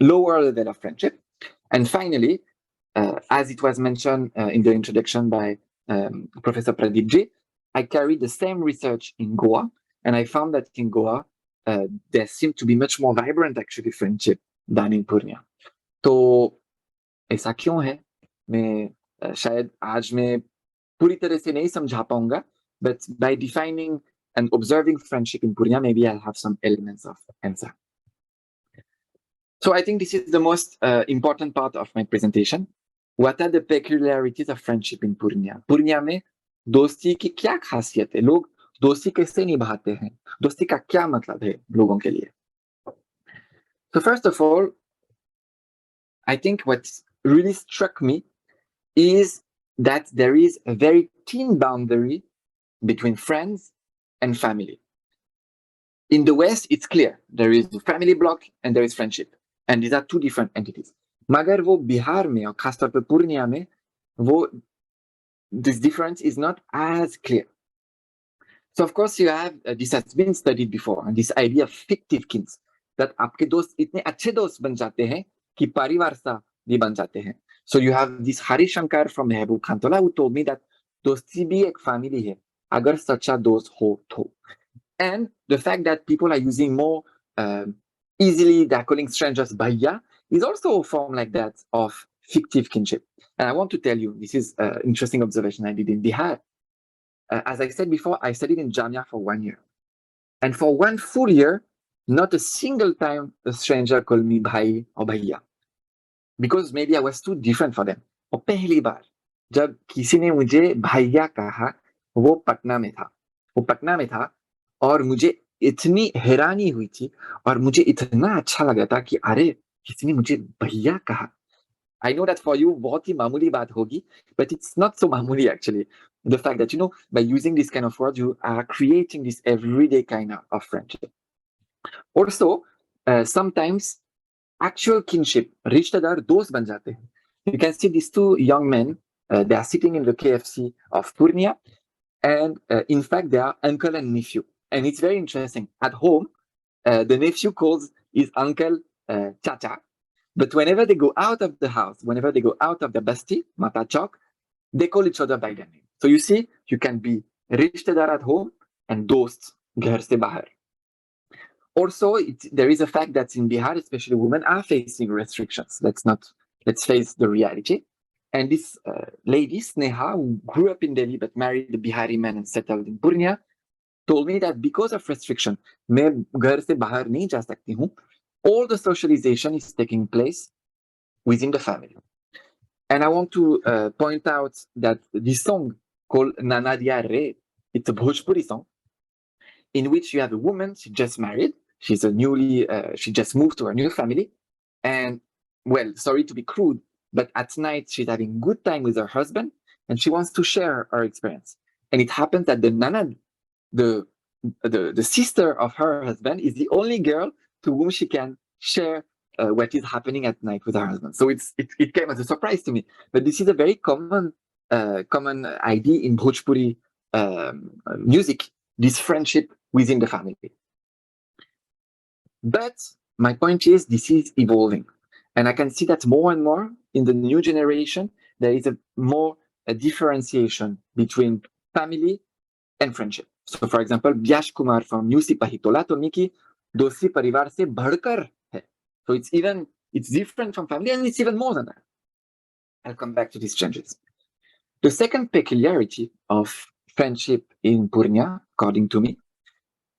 lower level of friendship. And finally, as it was mentioned in the introduction by Professor Pradeep, I carried the same research in Goa, and I found that in Goa, there seemed to be much more vibrant, actually, friendship than in Purnea. तो ऐसा क्यों है? मैं शायद आज मैं पूरी तरह से नहीं समझा पाऊंगा, but by defining and observing friendship in Purnea, maybe I'll have some elements of answer. So I think this is the most important part of my presentation. What are the peculiarities of friendship in Purnea? Purnea में दोस्ती की क्या खासियत है? लोग दोस्ती कैसे निभाते हैं? दोस्ती का क्या मतलब है लोगों के लिए? So first of all, I think what really struck me is that there is a very thin boundary between friends and family. In the West, it's clear. There is the family block and there is friendship. And these are 2 different entities. मगर वो बिहार में और खासतौर पर पूर्णिया में वो this difference is not as clear. So of course you have this has been studied before, and this idea of fictive kins, that आपके दोस्त इतने अच्छे दोस्त बन जाते हैं कि परिवार सा भी बन जाते हैं. So you have this Hari Shankar from Mahabub Khantola who told me that दोस्ती भी एक family है अगर सच्चा दोस्त हो तो. And the fact that people are using more easily, they're calling strangers bhaiya, is also a form like that of fictive kinship. And I want to tell you, this is an interesting observation I did in Bihar. As I said before, I studied in Jamia for 1 year. And for 1 full year, not a single time a stranger called me bhai or bhaiya. Because maybe I was too different for them. और पहली बार जब किसी ने मुझे भैया कहा, वो पटना में था. वो पटना में था और मुझे इतनी हैरानी हुई थी और मुझे इतना अच्छा लगा था कि अरे किसी ने मुझे भैया कहा. I know that for you बहुत ही मामूली बात होगी, but it's not so मामूली actually. The fact that, you know, by using this kind of words, you are creating this everyday kind of friendship. Also, sometimes actual kinship, rishtadar dost ban jate hain. You can see these 2 young men, they are sitting in the KFC of Purnea, and in fact, they are uncle and nephew. And it's very interesting. At home, the nephew calls is uncle, chacha. But whenever they go out of the house, whenever they go out of the basti, mata chok, they call each other by their name. So you see, you can be rishtedar at home and dost ghar se bahar. Also, there is a fact that in Bihar, especially women are facing restrictions. Let's face the reality. And this lady, Sneha, who grew up in Delhi but married a Bihari man and settled in Purnea, told me that because of restriction, मैं घर से बाहर नहीं जा सकती हूँ, all the socialization is taking place within the family. And I want to point out that this song called Nana Diya Re, it's a Bhojpuri song, in which you have a woman, she just married, she's she just moved to her new family, and well, sorry to be crude, but at night she's having good time with her husband, and she wants to share her experience. And it happens that the Nana, the sister of her husband, is the only girl to whom she can share what is happening at night with her husband. So it came as a surprise to me. But this is a very common idea in Bhojpuri music, this friendship within the family. But my point is, this is evolving. And I can see that more and more in the new generation, there is a differentiation between family and friendship. So for example, Byash Kumar from New Sipahi Tola told me ki dosti parivar se bhadkar hai. So it's different from family, and it's even more than that. I'll come back to these changes. The second peculiarity of friendship in Purnea, according to me,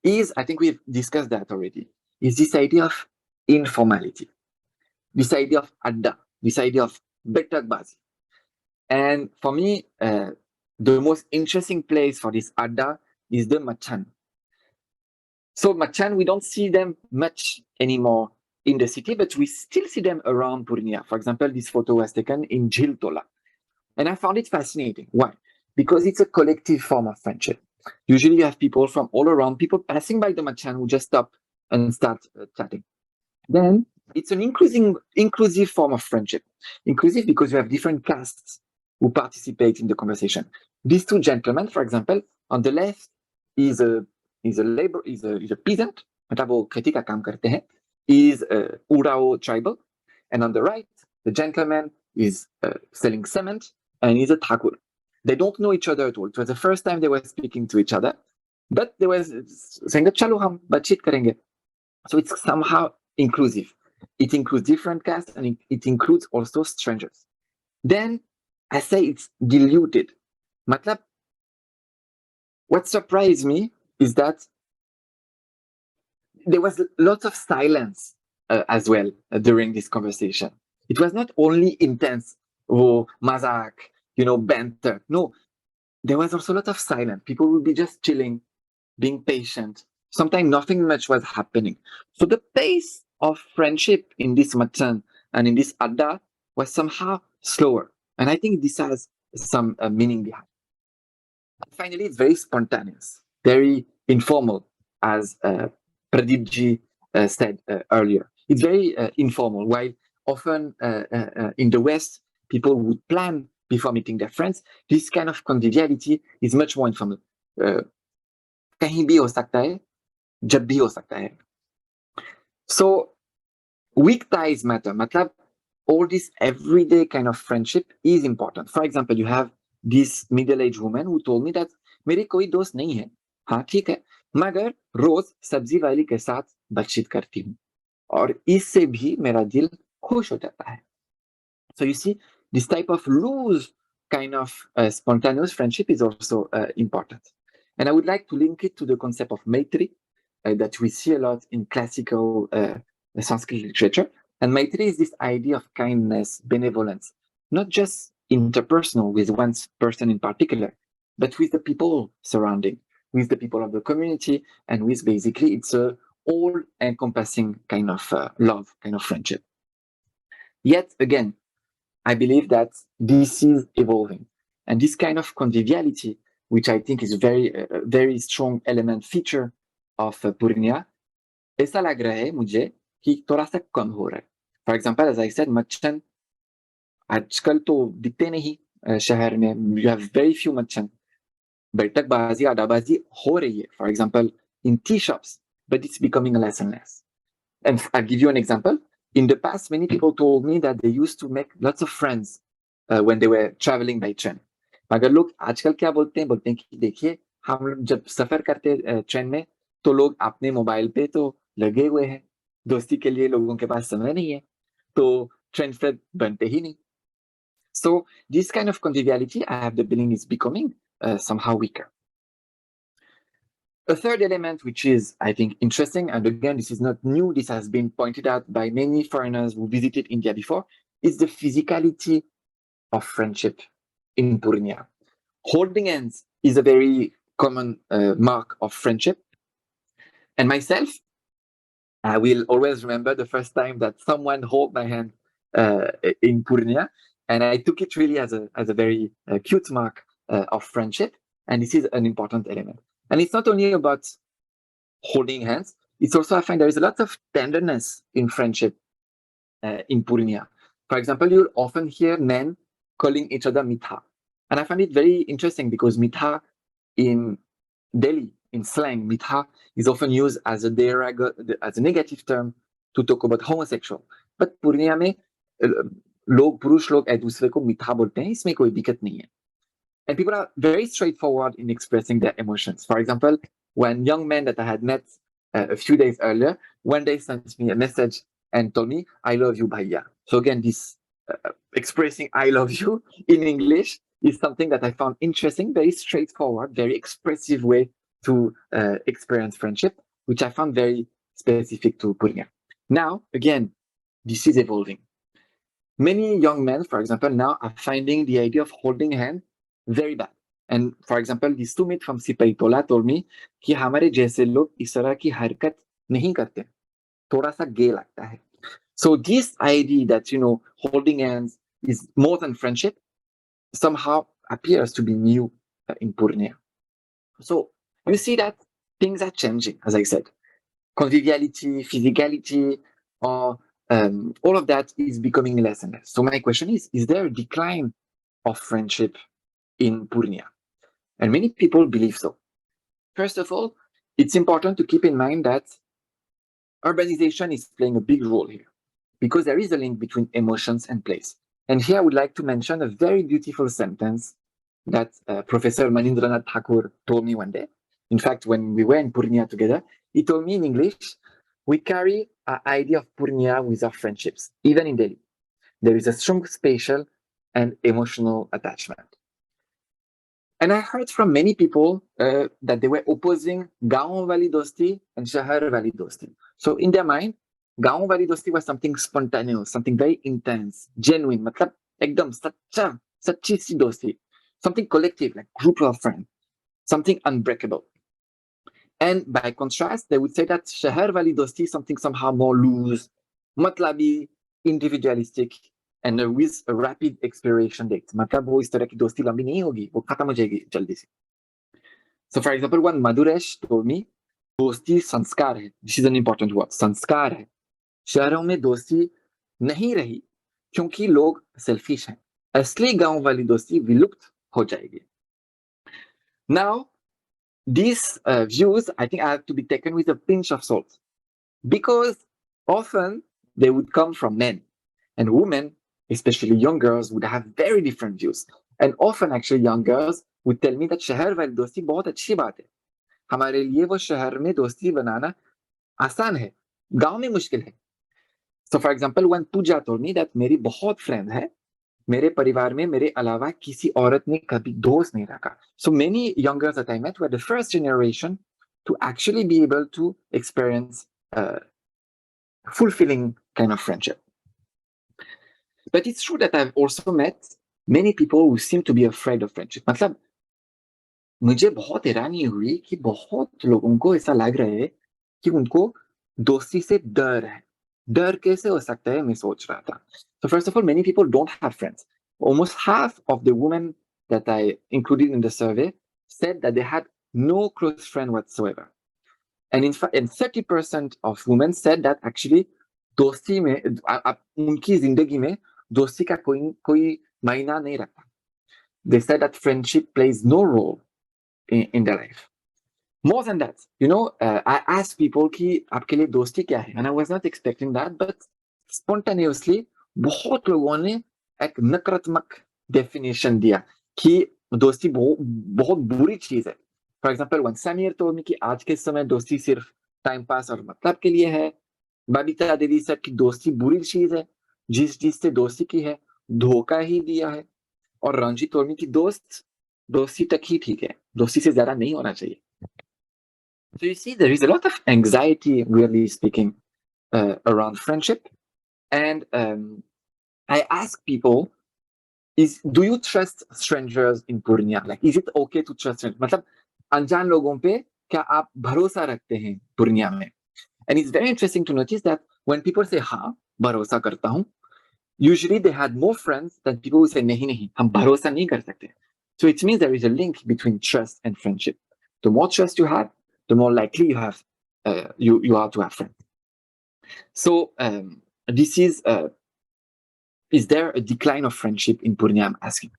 is, I think we've discussed that already, is this idea of informality, this idea of adda, this idea of betakbazi. And for me, the most interesting place for this adda is the machan. So machan, we don't see them much anymore in the city, but we still see them around Purnea. For example, this photo was taken in Jhil Tola. And I found it fascinating. Why? Because it's a collective form of friendship. Usually you have people from all around, people passing by the machan who just stop and start chatting. Then it's an inclusive form of friendship. Inclusive because you have different castes who participate in the conversation. These two gentlemen, for example, on the left is a peasant, मतलब वो खेती का काम करते हैं, is Urao tribal, and on the right, the gentleman is selling cement and is a thakur. They don't know each other at all. It was the first time they were speaking to each other, but they were saying that chalo hum baatcheet karenge. So it's somehow inclusive. It includes different castes, and it includes also strangers. Then I say it's diluted. Matlab, what surprised me is that there was lots of silence as well during this conversation. It was not only intense, mazak, banter. No, there was also a lot of silence. People would be just chilling, being patient. Sometimes nothing much was happening. So the pace of friendship in this machan and in this adda was somehow slower. And I think this has some meaning behind. Finally, it's very spontaneous, very informal, as Pradeepji said earlier. It's very informal, while often in the West, people would plan before meeting their friends. This kind of conviviality is much more informal. Kahin bhi ho sakta hai, jab bhi ho sakta hai. So weak ties matter. Matlab, all this everyday kind of friendship is important. For example, you have this middle-aged woman who told me that मेरे कोई दोस्त नहीं है, हाँ ठीक है, मगर रोज सब्जी वाली के साथ बातचीत करती हूँ और इससे भी मेरा दिल खुश हो जाता है. So you see, this type of loose kind of spontaneous friendship is also important. And I would like to link it to the concept of Maitri that we see a lot in classical Sanskrit literature. And Maitri is this idea of kindness, benevolence, not just interpersonal with one person in particular, but with the people surrounding, with the people of the community, and with basically it's a all-encompassing kind of love, kind of friendship. Yet again, I believe that this is evolving, and this kind of conviviality, which I think is a very strong element feature of Purnea, ऐसा लग रहा है मुझे कि थोड़ा सा कम हो रहा है. For example, as I said, machan आजकल तो दिखते नहीं शहर में. You have very few machan. बैठकबाजी, आडाबाजी हो रही है, for example, in tea shops, but it's becoming less and less. And I'll give you an example. In the past, many people told me that they used to make lots of friends when they were traveling by train. मगर लोग आजकल क्या बोलते हैं कि देखिए हम लोग जब सफर करते ट्रेन में तो लोग अपने मोबाइल पे तो लगे हुए हैं, दोस्ती के लिए लोगों के पास समय नहीं है, तो ट्रेन फ्रेंड बनते ही नहीं. So this kind of conviviality, I have the feeling, is becoming somehow weaker. A third element, which is, I think, interesting, and again, this is not new, this has been pointed out by many foreigners who visited India before, is the physicality of friendship in Purnea. Holding hands is a very common mark of friendship. And myself, I will always remember the first time that someone held my hand in Purnea, and I took it really as a very cute mark of friendship. And this is an important element. And it's not only about holding hands, it's also, I find there is a lot of tenderness in friendship in Purnea. For example, you'll often hear men calling each other mitha. And I find it very interesting because mitha in Delhi, in slang, mitha is often used as a negative term to talk about homosexual. But Purnea में पुरुष लोग एक दूसरे को mitha बोलते हैं, इसमें कोई दिक्कत नहीं है. And people are very straightforward in expressing their emotions. For example, one young man that I had met a few days earlier, one day sent me a message and told me, "I love you, bhaiya." So again, this expressing "I love you" in English is something that I found interesting, very straightforward, very expressive way to experience friendship, which I found very specific to Purnea. Now, again, this is evolving. Many young men, for example, now are finding the idea of holding hand very bad. And for example, this Sumit from Sipaitola told me कि हमारे जैसे लोग इस तरह की हरकत नहीं करते, थोड़ा सा गे लगता है. So this idea that, you know, holding hands is more than friendship somehow appears to be new in Purnea. So you see that things are changing, as I said. Conviviality, physicality, or all of that is becoming less and less. So my question is there a decline of friendship in Purnea? And many people believe so. First of all, it's important to keep in mind that urbanization is playing a big role here because there is a link between emotions and place. And here I would like to mention a very beautiful sentence that Professor Manindranath Thakur told me one day. In fact, when we were in Purnea together, he told me in English, we carry our idea of Purnea with our friendships, even in Delhi. There is a strong spatial and emotional attachment. And I heard from many people that they were opposing Gaon Wali Dosti and Shahar Wali Dosti. So in their mind, Gaon Wali Dosti was something spontaneous, something very intense, genuine, matlab ekdam sachi si dosti, something collective, like group of friends, something unbreakable. And by contrast, they would say that Shahar Wali Dosti is something somehow more loose, matlabi, individualistic, and with a rapid expiration date. मतलब वो इस तरह की दोस्ती लंबी नहीं होगी, वो खत्म हो जाएगी जल्दी से. So for example, one Madhuresh told me, दोस्ती संस्कार है. This is an important word, संस्कार है. शहरों में दोस्ती नहीं रही क्योंकि लोग सेल्फिश हैं. असली गांव वाली दोस्ती विलुप्त हो जाएगी. Now, these views, I think, have to be taken with a pinch of salt because often they would come from men, and women, especially young girls, would have very different views. And often actually young girls would tell me that शहर वाली दोस्ती बहुत अच्छी बात है. हमारे लिए वो शहर में दोस्ती बनाना आसान है, गांव में मुश्किल है. So for example, when Pooja told me that मेरी बहुत friend है, मेरे परिवार में मेरे अलावा किसी औरत ने कभी दोस्त नहीं रखा. So many young girls that I met were the first generation to actually be able to experience fulfilling kind of friendship. But it's true that I've also met many people who seem to be afraid of friendship. मतलब मुझे बहुत हैरानी हुई कि बहुत लोगों को ऐसा लग रहा है कि उनको दोस्ती से डर है. डर कैसे हो सकता है, मैं सोच रहा था. So first of all, many people don't have friends. Almost half of the women that I included in the survey said that they had no close friend whatsoever. And in fact, 30% of women said that actually दोस्ती में उनकी जिंदगी में दोस्ती का कोई मायना नहीं रखता. They said that friendship plays no role in their life. More than that, you know, I asked people कि आपके लिए दोस्ती क्या है, and I was not expecting that, but spontaneously बहुत लोगों ने एक नकारात्मक definition दिया कि दोस्ती बहुत बुरी चीज है. For example, when Samir told me कि आज के समय दोस्ती सिर्फ टाइम पास और मतलब के लिए है, बबीता देवी said कि दोस्ती बुरी चीज है, जिससे दोस्ती की है धोखा ही दिया है, और रंजीत told me कि दोस्ती तक ही ठीक है, दोस्ती से ज्यादा नहीं होना चाहिए. So you see, there is a lot of anxiety, really speaking, around friendship. And I ask people, do you trust strangers in Purnea? Like, is it okay to trust strangers? मतलब अनजान लोगों पे क्या आप भरोसा रखते हैं पूर्णिया में? And it's very interesting to notice that when people say हाँ भरोसा करता हूँ, usually they had more friends than people who say नहीं हम भरोसा नहीं कर सकते. So it means there is a link between trust and friendship. The more trust you have, the more likely you have you are to have friends. So this is there a decline of friendship in Purnea? I'm asking.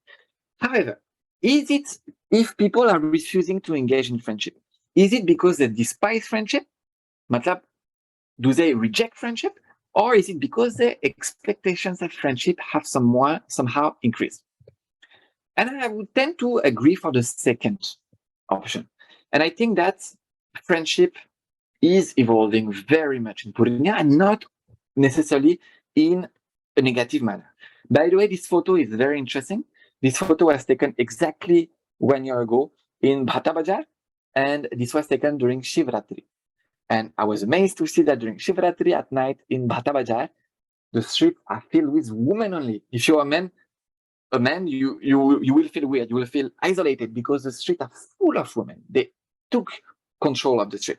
However, is it, if people are refusing to engage in friendship, is it because they despise friendship? Matlab, do they reject friendship? Or is it because their expectations of friendship have somehow increased? And I would tend to agree for the second option. And I think that friendship is evolving very much in Purnea, and not necessarily in a negative manner. By the way, this photo is very interesting. This photo was taken exactly 1 year ago in Bhata Bajar, and this was taken during Shivratri. And I was amazed to see that during Shivratri at night in Bhata Bajar, the streets are filled with women only. If you're a man, you will feel weird. You will feel isolated because the streets are full of women. They took control of the street.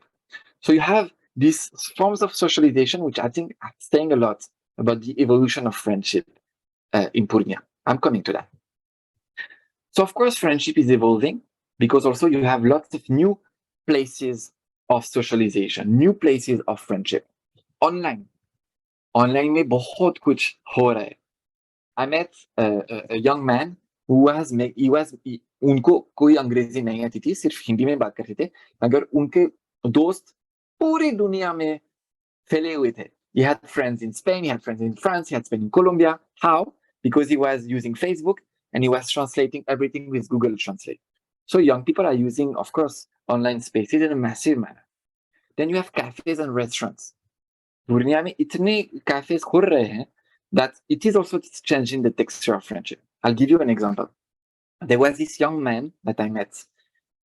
So you have these forms of socialization, which I think are saying a lot about the evolution of friendship in Purnea. I'm coming to that. So of course, friendship is evolving because also you have lots of new places of socialization, new places of friendship. Online में बहुत कुछ हो रहा है. I met a young man who उनको कोई अंग्रेजी नहीं आती थी, सिर्फ हिंदी में बात करते थे, मगर उनके दोस्त पूरी दुनिया में फैले हुए थे. He had friends in Spain, he had friends in France, he had friends in Colombia. How? Because he was using Facebook and he was translating everything with Google Translate. So young people are using, of course, online spaces in a massive manner. Then you have cafes and restaurants. दुनिया में इतने cafes खुल रहे हैं that it is also changing the texture of friendship. I'll give you an example. There was this young man that I met.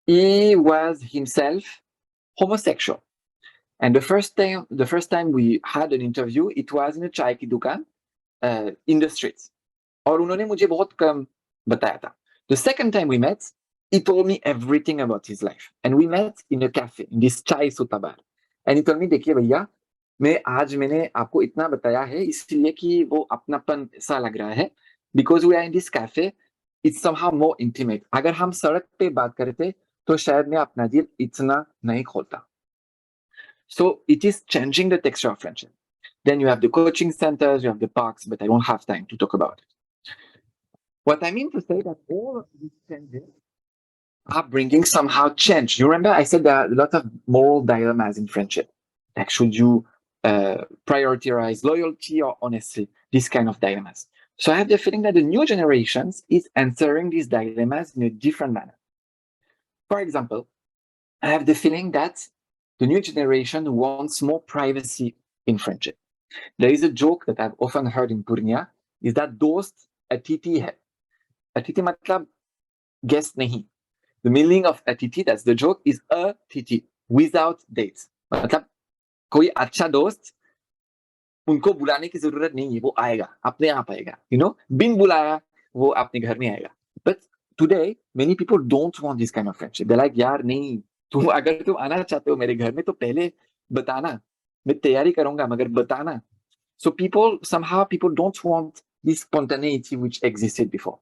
He was himself homosexual. And the first time we had an interview, it was in a chai ki dukan in the streets. और उन्होंने मुझे बहुत कम बताया था. The second time we met, he told me everything about his life. And we met in a cafe, in this chai sutta bar. And he told me, देखिए भैया, मैंने आपको इतना बताया है इसलिए कि वो अपनापन सा लग रहा है. Because we are in this cafe, it's somehow more intimate. अगर हम सड़क पे बात करते तो शायद मैं अपना दिल इतना नहीं खोलता. So it is changing the texture of friendship. Then you have the coaching centers, you have the parks, but I don't have time to talk about it. What I mean to say that all of these changes are bringing somehow change. You remember I said there are a lot of moral dilemmas in friendship. Like, should you prioritize loyalty or honesty? These kind of dilemmas. So I have the feeling that the new generations is answering these dilemmas in a different manner. For example, I have the feeling that the new generation wants more privacy in friendship. There is a joke that I've often heard in Purnea, is that dost atiti hai. Atiti matlab guest nahi. The meaning of atiti, that's the joke, is atiti, without dates. मतलब कोई अच्छा दोस्त उनको बुलाने की जरूरत नहीं है, वो आएगा, अपने आप आएगा, you know, बिन बुलाया वो अपने घर में आएगा. But today many people don't want this kind of friendship. They're like, यार नहीं, अगर तुम आना चाहते हो मेरे घर में तो पहले बताना, मैं तैयारी करूंगा मगर बताना. So people don't want this spontaneity which existed before.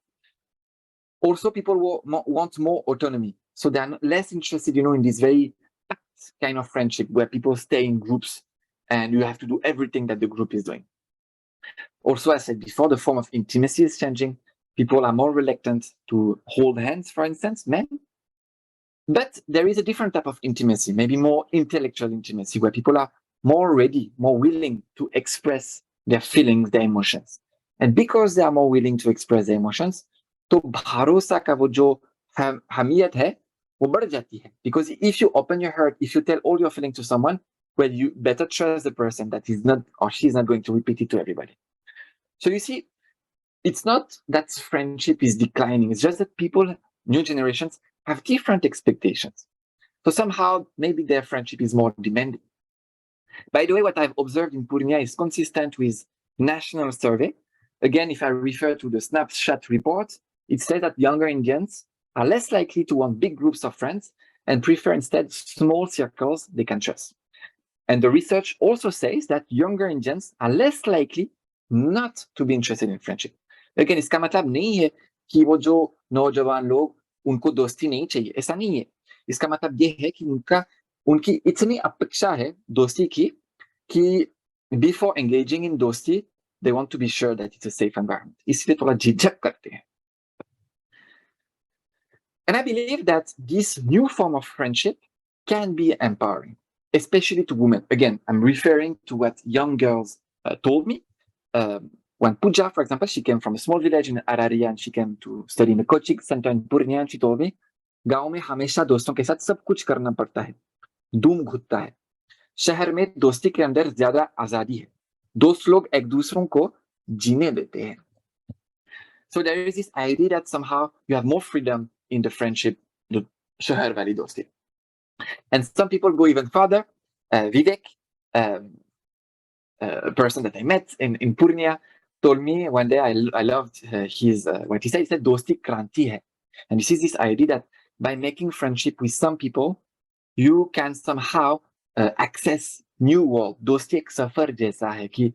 Also, people want more autonomy. So they're less interested, in this very kind of friendship where people stay in groups and you have to do everything that the group is doing. Also, as I said before, the form of intimacy is changing. People are more reluctant to hold hands, for instance, men. But there is a different type of intimacy, maybe more intellectual intimacy, where people are more ready, more willing to express their feelings, their emotions. And because they are more willing to express their emotions, तो भरोसा का वो जो हमीयत है वो बढ़ जाती है. Because if you open your heart, if you tell all your feelings to someone, well, you better trust the person that he's not or she's not going to repeat it to everybody. So you see, it's not that friendship is declining. It's just that people, new generations, have different expectations. So somehow, maybe their friendship is more demanding. By the way, what I've observed in Purnea is consistent with national survey. Again, if I refer to the snapshot report, it says that younger Indians are less likely to want big groups of friends and prefer instead small circles they can trust. And the research also says that younger Indians are less likely not to be interested in friendship. Again, इसका मतलब नहीं है कि वो जो नौजवान लोग उनको दोस्ती नहीं चाहिए, ऐसा नहीं है. इसका मतलब ये है कि उनकी इतनी अपेक्षा है दोस्ती की कि before engaging in दोस्ती, they want to be sure that it's a safe environment. इसलिए थोड़ा झिझक करते हैं. And I believe that this new form of friendship can be empowering, especially to women. Again, I'm referring to what young girls told me. When Pooja, for example, she came from a small village in Araria and she came to study in a coaching center in Purnea, and she told me, गांव में हमेशा दोस्तों के साथ सब कुछ करना पड़ता है, धूम घुटता है. शहर में दोस्ती के अंदर ज्यादा आजादी है, दोस्त लोग एक दूसरों को जीने देते हैं. So there is this idea that somehow you have more freedom in the friendship, the शहर वाली दोस्ती. And some people go even further. Vivek, a person that I met in Purnea, told me one day, I loved his what he said. He said, "Dosti kranti hai," and this is this idea that by making friendship with some people, you can somehow access new world. Dosti ek safar jaisa hai कि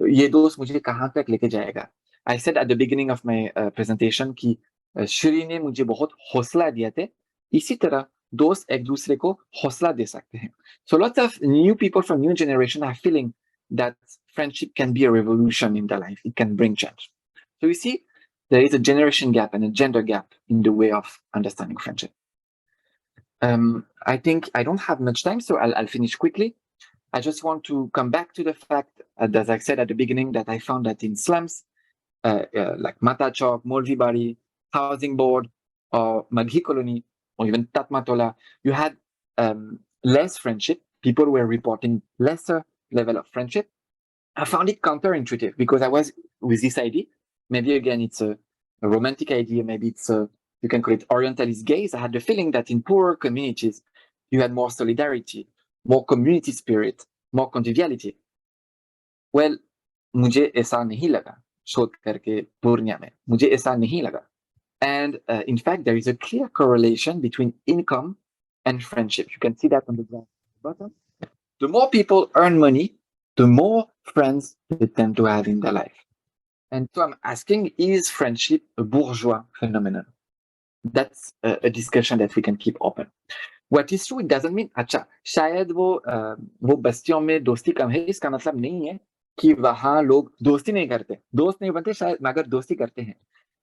ये दोस्त मुझे कहाँ तक लेके जाएगा. I said at the beginning of my presentation कि श्री ने मुझे बहुत हौसला दिया थे. इसी तरह दोस्त एक दूसरे को हौसला दे सकते हैं. So lots of new people from new generation are feeling that friendship can be a revolution in their life. It can bring change. So you see, there is a generation gap and a gender gap in the way of understanding friendship. I think I don't have much time, so I'll finish quickly. I just want to come back to the fact, as I said at the beginning, that I found that in slums, like Mata Chowk, Molvibari, Housing Board, or Maghi Colony, or even Tatmatola, you had less friendship. People were reporting lesser level of friendship. I found it counterintuitive because I was with this idea. Maybe again, it's a romantic idea. Maybe it's you can call it Orientalist gaze. I had the feeling that in poorer communities, you had more solidarity, more community spirit, more conviviality. Well, मुझे ऐसा नहीं लगा शोध करके पूर्णिया में. मुझे ऐसा नहीं लगा. And in fact, there is a clear correlation between income and friendship. You can see that on the bottom. The more people earn money, the more friends they tend to have in their life. And so I'm asking, is friendship a bourgeois phenomenon? That's a discussion that we can keep open. What is true, it doesn't mean, अच्छा, शायद वो बस्तियों में दोस्ती कम है, इसका मतलब नहीं है कि वहाँ लोग दोस्ती नहीं करते. दोस्त नहीं बनते शायद, मगर दोस्ती करते हैं.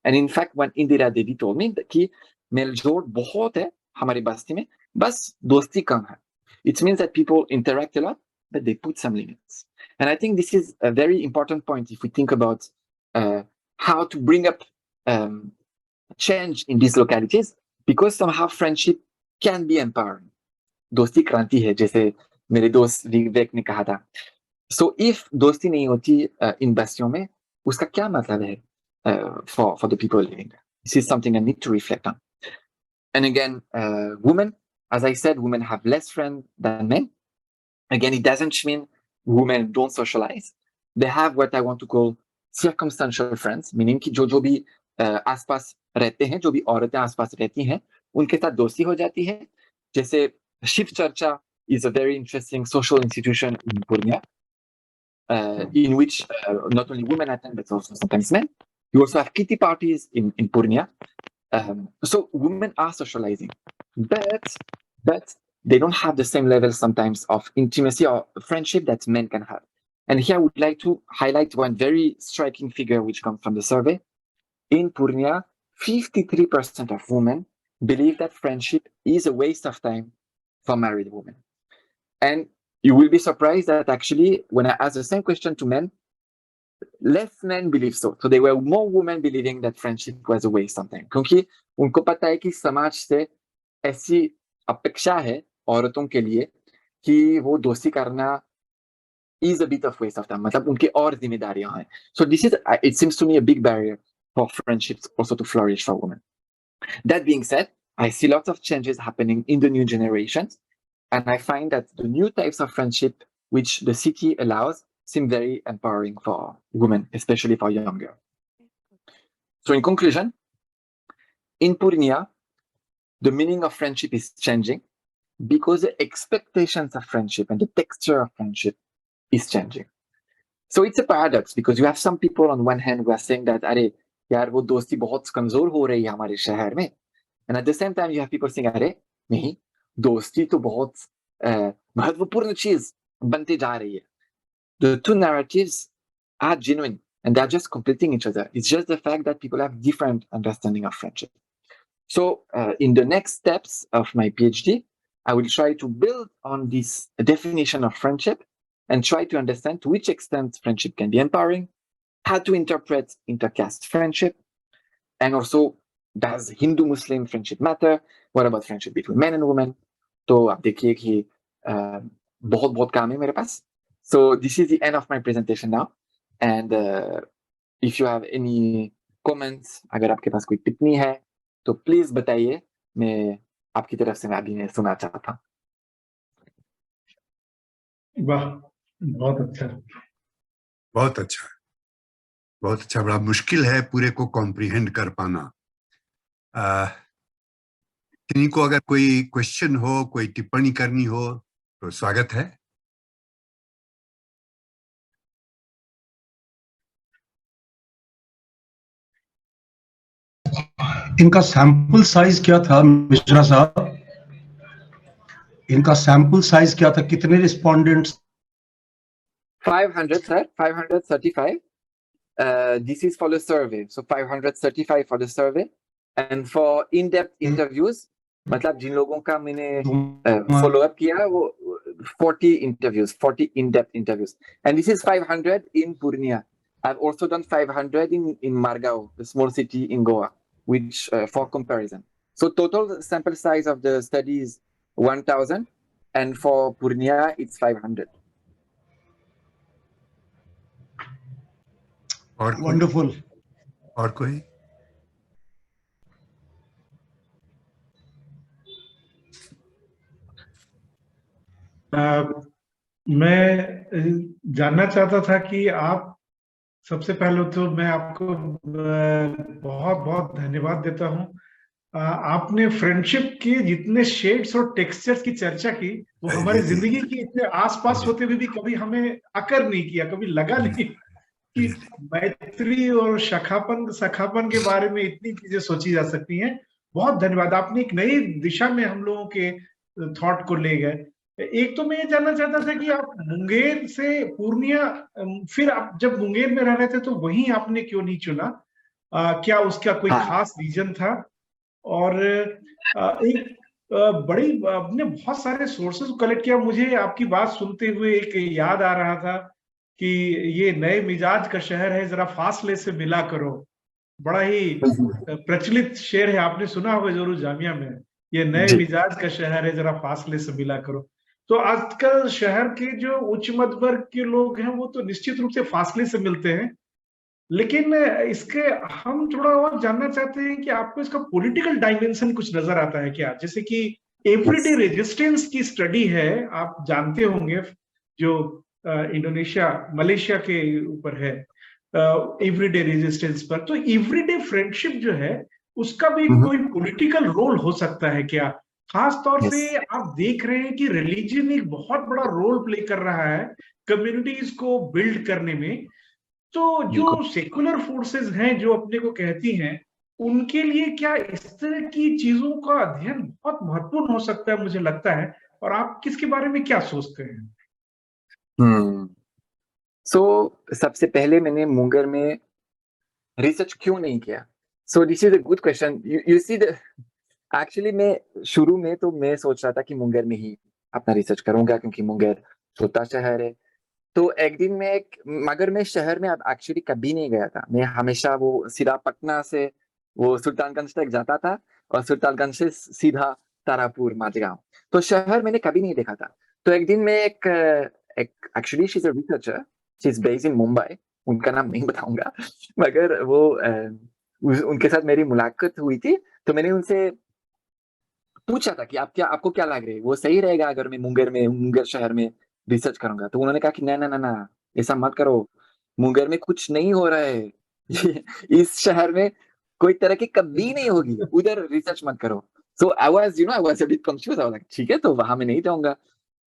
And in fact, when Indira Devi told me कि मेलजोल बहुत है हमारी बस्ती में, बस दोस्ती कम है. It means that people interact a lot, but they put some limits. And I think this is a very important point if we think about how to bring up change in these localities, because somehow friendship can be empowering. दोस्ती क्रांति है, जैसे मेरे दोस्त विवेक ने कहा था. So if दोस्ती नहीं होती इन बस्तियों में, उसका क्या मतलब है for the people living there? This is something I need to reflect on. And again, women, as I said, women have less friends than men. Again, it doesn't mean women don't socialize. They have what I want to call circumstantial friends, meaning कि जो भी आसपास रहते हैं, जो भी औरतें आसपास रहती हैं, उनके साथ दोस्ती हो जाती है. जैसे शिव चर्चा is a very interesting social institution in Purnea, in which not only women attend, but also sometimes men. You also have kitty parties in Purnea. So women are socializing, but they don't have the same level sometimes of intimacy or friendship that men can have. And here I would like to highlight one very striking figure which comes from the survey. In Purnea, 53% of women believe that friendship is a waste of time for married women. And you will be surprised that actually, when I asked the same question to men, less men believe so. So there were more women believing that friendship was a waste of time. क्योंकि उनको पता है कि समाज से ऐसी अपेक्षा है औरतों के लिए कि वो दोस्ती करना is a bit of waste of time. मतलब उनकी और जिम्मेदारियां हैं. So this is, it seems to me, a big barrier for friendships also to flourish for women. That being said, I see lots of changes happening in the new generations, and I find that the new types of friendship which the city allows seem very empowering for women, especially for young girls. So in conclusion, in Purnea, the meaning of friendship is changing because the expectations of friendship and the texture of friendship is changing. So it's a paradox because you have some people on one hand who are saying that, अरे यार वो दोस्ती बहुत कमजोर हो रही है हमारे शहर में, and at the same time you have people saying, अरे नहीं, दोस्ती तो बहुत महत्वपूर्ण चीज बनते जा रही है. The two narratives are genuine and they're just completing each other. It's just the fact that people have different understanding of friendship. So in the next steps of my PhD, I will try to build on this definition of friendship and try to understand to which extent friendship can be empowering, how to interpret intercaste friendship, and also, does Hindu-Muslim friendship matter? What about friendship between men and women? तो आप देखिए कि बहुत बहुत काम है मेरे पास. So this is the end of my presentation now. And if you have any comments, अगर आपके पास कोई टिप्पणी है, तो प्लीज बताइए. मैं आपकी तरफ से मैं अभी सुनना चाहता हूँ. वाह, बहुत अच्छा, बहुत अच्छा, बहुत अच्छा. बड़ा मुश्किल है पूरे को कॉम्प्रिहेंड कर पाना. किन्हीं को अगर कोई क्वेश्चन हो, कोई टिप्पणी करनी हो तो स्वागत है. इनका सैंपल साइज क्या था मिश्रा साहब? इनका सैंपल साइज क्या था? कितने respondents? 500, sir. 535. This is for the survey. So 535 for the survey. And for in-depth interviews, मतलब जिन लोगों का मैंने follow up किया वो 40 interviews, 40 in-depth interviews. And this is 500 in Purnea. I've also done 500 in Margao, the small city in Goa, which for comparison. So total sample size of the study is 1,000, and for Purnea it's 500. और wonderful. और कोई? मैं जानना चाहता था कि आप, सबसे पहले तो मैं आपको बहुत बहुत धन्यवाद देता हूं. आपने फ्रेंडशिप के जितने शेड्स और टेक्सचर्स की चर्चा की, वो हमारी जिंदगी के इतने आसपास होते हुए भी कभी हमें अकर नहीं किया, कभी लगा नहीं कि मैत्री और सखापन के बारे में इतनी चीजें सोची जा सकती हैं. बहुत धन्यवाद, आपने एक नई दिशा में हम लोगों के थॉट को ले गए. एक तो मैं ये जानना चाहता था कि आप मुंगेर से पूर्णिया, फिर आप जब मुंगेर में रह रहे थे तो वहीं आपने क्यों नहीं चुना? क्या उसका कोई खास रीजन था? और एक बड़ी, आपने बहुत सारे सोर्सेस कलेक्ट किया. मुझे आपकी बात सुनते हुए एक याद आ रहा था कि ये नए मिजाज का शहर है, जरा फासले से मिला करो. बड़ा ही प्रचलित शेर है, आपने सुना होगा जरूर जामिया में. ये नए मिजाज का शहर है, जरा फासले से मिला करो. तो आजकल शहर के जो उच्च मध्य वर्ग के लोग हैं वो तो निश्चित रूप से फासले से मिलते हैं, लेकिन इसके हम थोड़ा और जानना चाहते हैं कि आपको इसका पॉलिटिकल डायमेंशन कुछ नजर आता है क्या? जैसे कि एवरीडे रेजिस्टेंस की स्टडी है, आप जानते होंगे, जो इंडोनेशिया मलेशिया के ऊपर है, एवरीडे रेजिस्टेंस पर. तो एवरीडे फ्रेंडशिप जो है उसका भी कोई पॉलिटिकल रोल हो सकता है क्या? खास तौर से आप देख रहे हैं कि रिलीजन एक बहुत बड़ा रोल प्ले कर रहा है कम्युनिटीज को बिल्ड करने में. तो जो सेकुलर फोर्सेस हैं जो अपने को कहती हैं, उनके लिए क्या इस तरह की चीजों का अध्ययन बहुत महत्वपूर्ण हो सकता है, मुझे लगता है. और आप किसके बारे में क्या सोचते हैं? सबसे पहले मैंने मुंगेर में रिसर्च क्यों नहीं किया? So this is a good question. You see actually मैं शुरू में तो मैं सोच रहा था कि मुंगेर में ही अपना रिसर्च करूंगा, क्योंकि मुंगेर छोटा शहर है। तो एक दिन मैं मगर मैं शहर में अब एक्चुअली कभी नहीं गया था। मैं हमेशा वो सीधा पटना से वो सुल्तानगंज तक जाता था और सुल्तानगंज से सीधा तारापुर माझगांव। तो शहर मैंने कभी नहीं देखा था। तो एक दिन मैं एक actually she is a researcher, she is based in Mumbai, उनका नाम नहीं बताऊंगा, मगर वो उनके साथ मेरी मुलाकात हुई थी। तो मैंने उनसे पूछा था कि आपको क्या लग रहा है, वो सही रहेगा अगर मैं मुंगेर शहर में रिसर्च करूंगा? तो उन्होंने कहा कि ना ना ना ना, ऐसा मत करो, मुंगेर में कुछ नहीं हो रहा है। इस शहर में कोई तरक्की कभी नहीं होगी, उधर रिसर्च मत करो। So I was a bit confused, I was like ठीक है, तो वहां मैं नहीं जाऊंगा।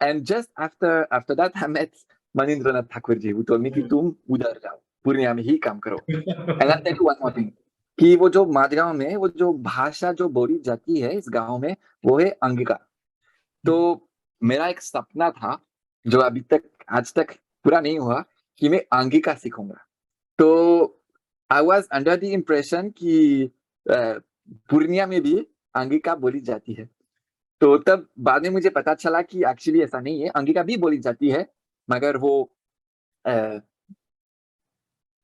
And just after that I met Manindranath Thakur ji, वो टोल्ड मी कि तुम उधर जाओ, पूर्णिया में ही काम करो। And I tell you one more thing, कि वो जो माझगांव में वो जो भाषा जो बोली जाती है इस गांव में, वो है अंगिका। तो मेरा एक सपना था जो अभी तक आज तक पूरा नहीं हुआ, कि मैं अंगिका सीखूंगा। तो I was under the impression कि पूर्णिया में भी अंगिका बोली जाती है। तो तब बाद में मुझे पता चला कि एक्चुअली ऐसा नहीं है, अंगिका भी बोली जाती है, मगर वो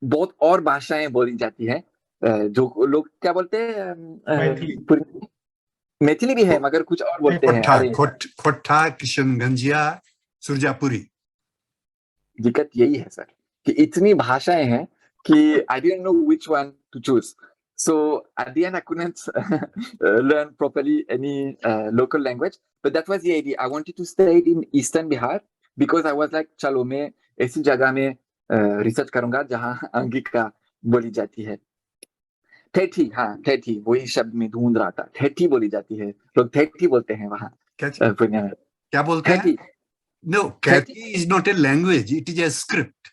बहुत और भाषाएं बोली जाती है। जो लोग क्या बोलते हैं, मैथिली भी है मगर कुछ और बोलते हैं। खोट्ठा अरे खोट्ठा, किशनगंजिया, सुरजापुरी। दिक्कत यही है सर कि इतनी भाषाएं हैं कि I didn't know which one two choose. So at the end, I couldn't learn properly any local language, but that was the idea. I wanted to stay in Eastern Bihar because I was like, चलो मैं ऐसी जगह में research करूंगा जहां अंगिका बोली जाती है। ठेठी, हाँ ठेठी, वही शब्द में ढूंढ रहा था। ठेठी बोली जाती है, लोग ठेठी बोलते हैं वहाँ पूर्णिया में। क्या बोलते हैं? ठेठी, No, Kathi is not a language, it is a script.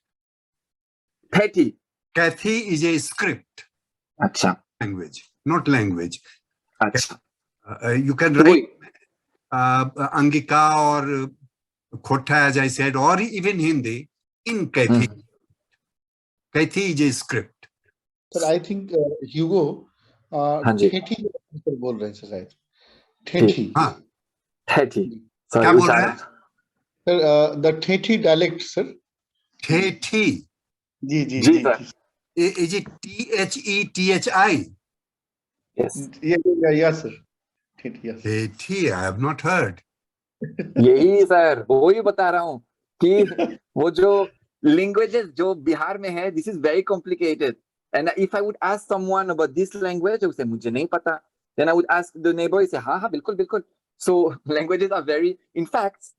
Thethi, Kathi is a script. अच्छा Language, not language. अच्छा, You can तो write Angika or Khotha, as I said, or even Hindi in Kathi. Kathi is a script. Sir I think Hugo हाँ जी, ठेठी sir बोल रहे हैं sir शायद। ठेठी, हाँ, ठेठी, क्या बोल रहे हैं? Sir the Thethi dialect sir. Thethi. जी जी जी जी sir, Is it Thethi? Yes, yeah sir Thethi, yes. Thethi, I have not heard. यही सर, वही बता रहा हूँ कि वो जो लैंग्वेजेस जो बिहार में है, this is very complicated. And if I would ask someone about this language, उसे मुझे नहीं पता, then I would ask the neighbour, से हाँ हाँ बिल्कुल बिल्कुल। So languages are very, in fact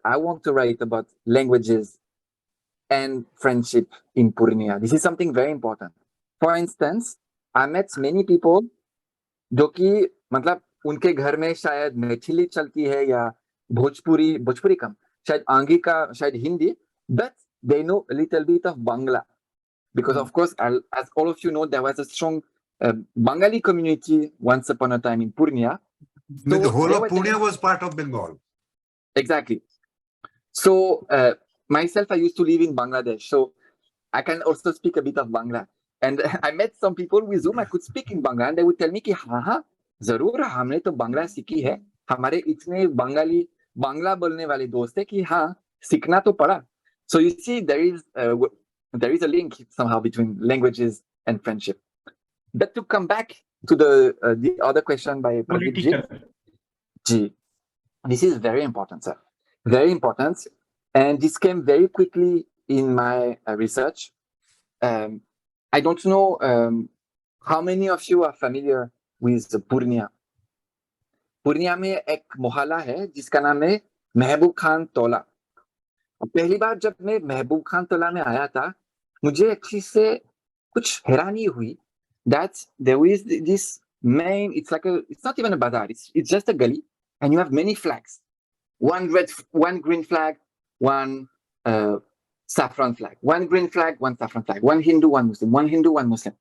I want to write about languages and friendship in Purnea. This is something very important. For instance, I met many people जो कि मतलब उनके घर में शायद मैथिली चलती है या भोजपुरी कम, शायद आंगिका, शायद Hindi, but they know a little bit of Bangla because of course, as all of you know, there was a strong Bengali community once upon a time in Purnea. So the whole they of were Pune was part of Bengal. Exactly. So myself, I used to live in Bangladesh, so I can also speak a bit of Bangla. And I met some people with whom I could speak in Bangla, and they would tell me कि हाँ हाँ जरूर, हमने तो बांग्ला सीखी है, हमारे इतने बंगाली बांग्ला बोलने वाले दोस्त है कि हाँ सीखना तो पड़ा. So you see, there is a link somehow between languages and friendship. But to come back to the other question by Pradeep ji, this is very important, sir. Very important. And this came very quickly in my research. I don't know how many of you are familiar with Purnea. Purnia में एक मोहल्ला है जिसका नाम है महबूब खान टोला. पहली बार जब मैं महबूब खान टोला में आया था, मुझे एक चीज से कुछ हैरानी हुई. That there is this main, it's not even a bazaar, it's just a gully, and you have many flags. One green flag, one saffron flag, one green flag, one saffron flag, one Hindu, one Muslim, one Hindu, one Muslim.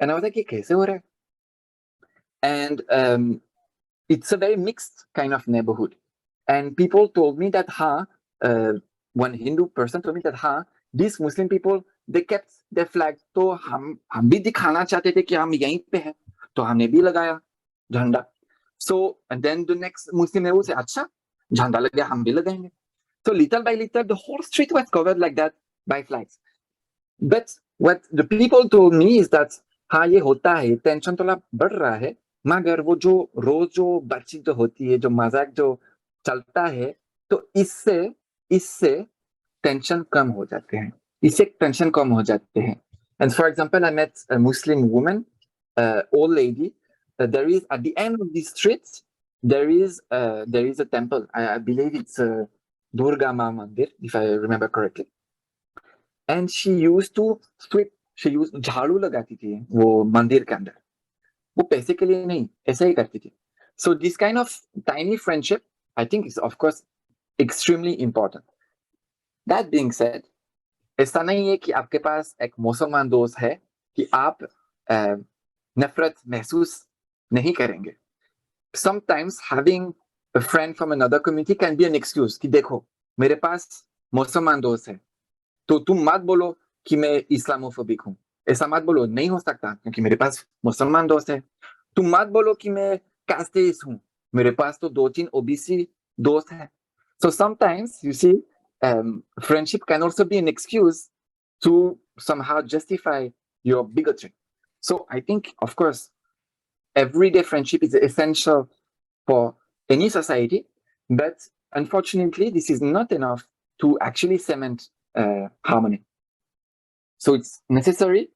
And I was like, ये कैसे हो रहा है? And it's a very mixed kind of neighborhood. And people told me that, one Hindu person told me that, these Muslim people, they kept their flag. तो हम भी दिखाना चाहते थे कि हम यहीं पे हैं, तो हमने भी लगाया झंडा. So, and then the next Muslim neighbor say, "Acha, झंडा लग गया, हम भी लगाएंगे." So little by little, the whole street was covered like that by flags. But what the people told me is that हाँ ये होता है, टेंशन थोड़ा बढ़ रहा है, मगर वो जो रोज जो बातचीत जो होती है, जो मजाक जो चलता है, तो इससे टेंशन कम हो जाते हैं, इससे टेंशन कम हो जाते हैं. And for example, I met a Muslim woman, old lady. There is at the end of the street, there is a temple. I believe it's Durga Ma Mandir, if I remember correctly. And she used to sweep. She used झाड़ू लगाती थी वो मंदिर के अंदर. वो पैसे के लिए नहीं, ऐसा ही करती थी. So this kind of tiny friendship, I think, is of course extremely important. That being said, ऐसा नहीं है कि आपके पास एक मुसलमान दोस्त है कि आप नफरत महसूस नहीं करेंगे. Sometimes having a friend from another community can be an excuse कि देखो मेरे पास मुसलमान दोस्त है, तो तुम मत बोलो कि मैं इस्लामोफोबिक हूँ. ऐसा मत बोलो, नहीं हो सकता क्योंकि मेरे पास मुसलमान दोस्त है. तुम मत बोलो कि मैं कास्टेइस्ट हूँ, मेरे पास तो 2-3 ओबीसी दोस्त हैं. So sometimes you see, friendship can also be an excuse to somehow justify your bigotry. So I think, of course, everyday friendship is essential for any society, but unfortunately, this is not enough to actually cement harmony. So it's necessary,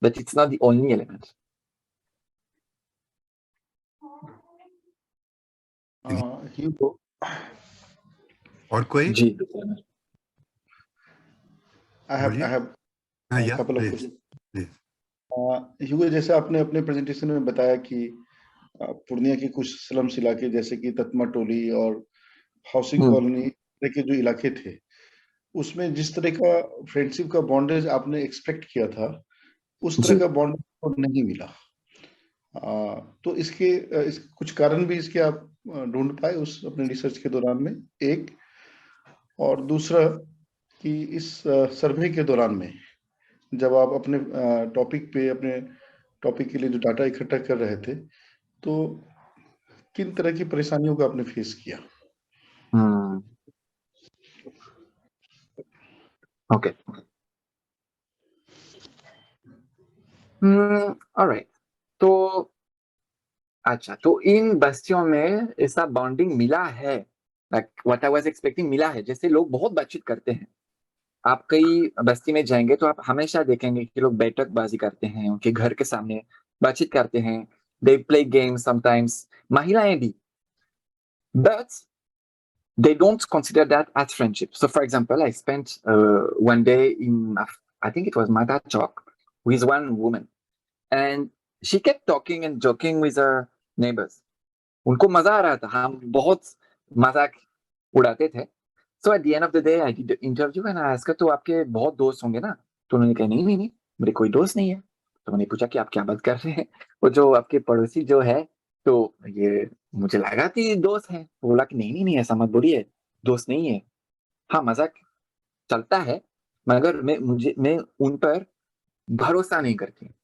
but it's not the only element. Hugo, और कोई? जी. I have हाँ, a couple of questions. Hugo, जैसे आपने अपने presentation में बताया कि पूर्णिया के कुछ स्लम्स इलाके जैसे कि ततमा टोली और हाउसिंग कॉलोनी के जो इलाके थे, उसमें जिस तरह का फ्रेंडशिप का बॉन्डेज आपने एक्सपेक्ट किया था, उस तरह का बॉन्डेज तो नहीं मिला. तो इसके कुछ कारण भी इसके आप ढूंढ पाए उस अपने रिसर्च के दौरान में, एक. और दूसरा कि इस सर्वे के दौरान में जब आप अपने टॉपिक के लिए जो डाटा इकट्ठा कर रहे थे, तो किन तरह की परेशानियों को आपने फेस किया? Okay. All right. तो अच्छा, तो इन बस्तियों में ऐसा बॉन्डिंग मिला है, like what I was expecting मिला है. जैसे लोग बहुत बातचीत करते हैं, आप कई बस्ती में जाएंगे तो आप हमेशा देखेंगे कि लोग बैठकबाजी करते हैं, उनके घर के सामने बातचीत करते हैं. They play games sometimes, महिलाएं भी, but they don't consider that as friendship. So for example, I spent one day in, I think it was Mata Chowk, with one woman, and she kept talking and joking with her neighbors. उनको मजा आ रहा था, हम बहुत मजाक उड़ाते थे. So at the end of the day, I did the interview and I asked her, तो आपके बहुत दोस्त होंगे ना? तो उन्होंने कहा नहीं, मेरे कोई दोस्त नहीं है. तो मैंने पूछा कि आप क्या बात कर रहे हैं? वो जो आपके पड़ोसी जो है, तो ये मुझे लगा कि दोस्त है. बोला कि नहीं, ऐसा मत बोलिए, दोस्त नहीं है. हाँ, मजाक चलता है, मगर मैं उन पर भरोसा नहीं करती.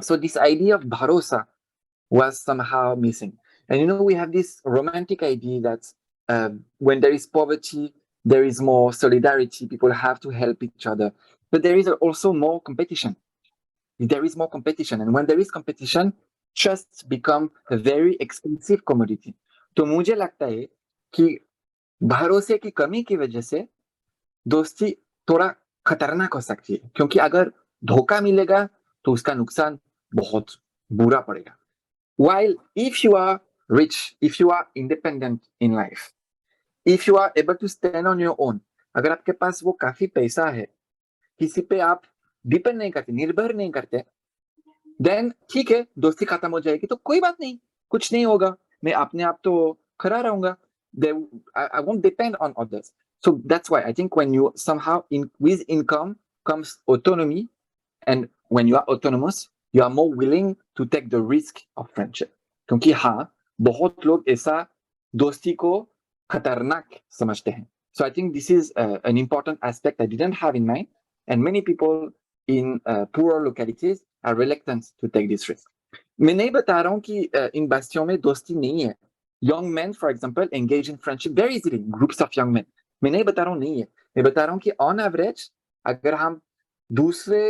So this idea of bharosa was somehow missing. And we have this romantic idea that when there is poverty, there is more solidarity, people have to help each other. But there is also more competition. There is more competition. And when there is competition, trust becomes a very expensive commodity. तो मुझे लगता है कि भरोसे की कमी की वजह से दोस्ती थोड़ा खतरनाक हो सकती है, क्योंकि अगर धोखा मिलेगा तो उसका नुकसान बहुत बुरा पड़ेगा. While if you are rich, if you are independent in life, if you are able to stand on your own, अगर आपके पास वो काफी पैसा है, किसी पे आप डिपेंड नहीं करते, निर्भर नहीं करते, then ठीक है, दोस्ती खत्म हो जाएगी तो कोई बात नहीं, कुछ नहीं होगा, मैं अपने आप तो खड़ा रहूंगा. I won't depend on others. So that's why I think when you somehow with income comes autonomy, and when you are autonomous, you are more willing to take the risk of friendship. क्योंकि हाँ, बहुत लोग ऐसा दोस्ती को खतरनाक समझते हैं. So I think this is an important aspect I didn't have in mind, and many people in poorer localities are reluctant to take this risk. मैं नहीं बता रहा हूँ कि इन बस्तियों में दोस्ती नहीं है, young men, for example, engage in friendship very easily, groups of young men. मैं नहीं बता रहा हूँ नहीं है, मैं बता रहा हूँ कि on average अगर हम दूसरे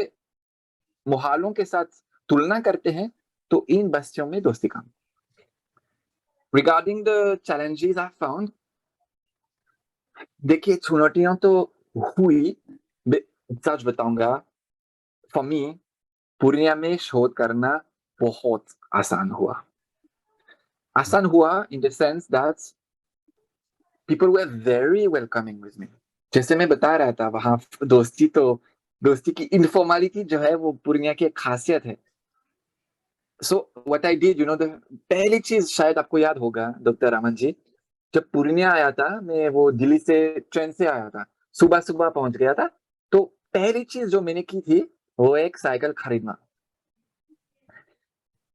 मोहल्लों के साथ तुलना करते हैं तो इन बस्तियों में दोस्ती कम. Regarding the challenges I found, देखिए चुनौतियां तो हुई, सच बताऊंगा, for me पूर्णिया में शोध करना बहुत आसान हुआ. आसान हुआ in the sense that people were very welcoming with me. जैसे मैं बता रहा था वहां दोस्ती की इनफॉर्मेलिटी जो है वो पूर्णिया की एक खासियत है. So what I did, पहली चीज शायद आपको याद होगा डॉक्टर रामन जी, जब पूर्णिया आया था, मैं वो दिल्ली से ट्रेन से आया था, सुबह सुबह पहुंच गया था, तो पहली चीज जो मैंने की थी वो एक साइकिल खरीदना.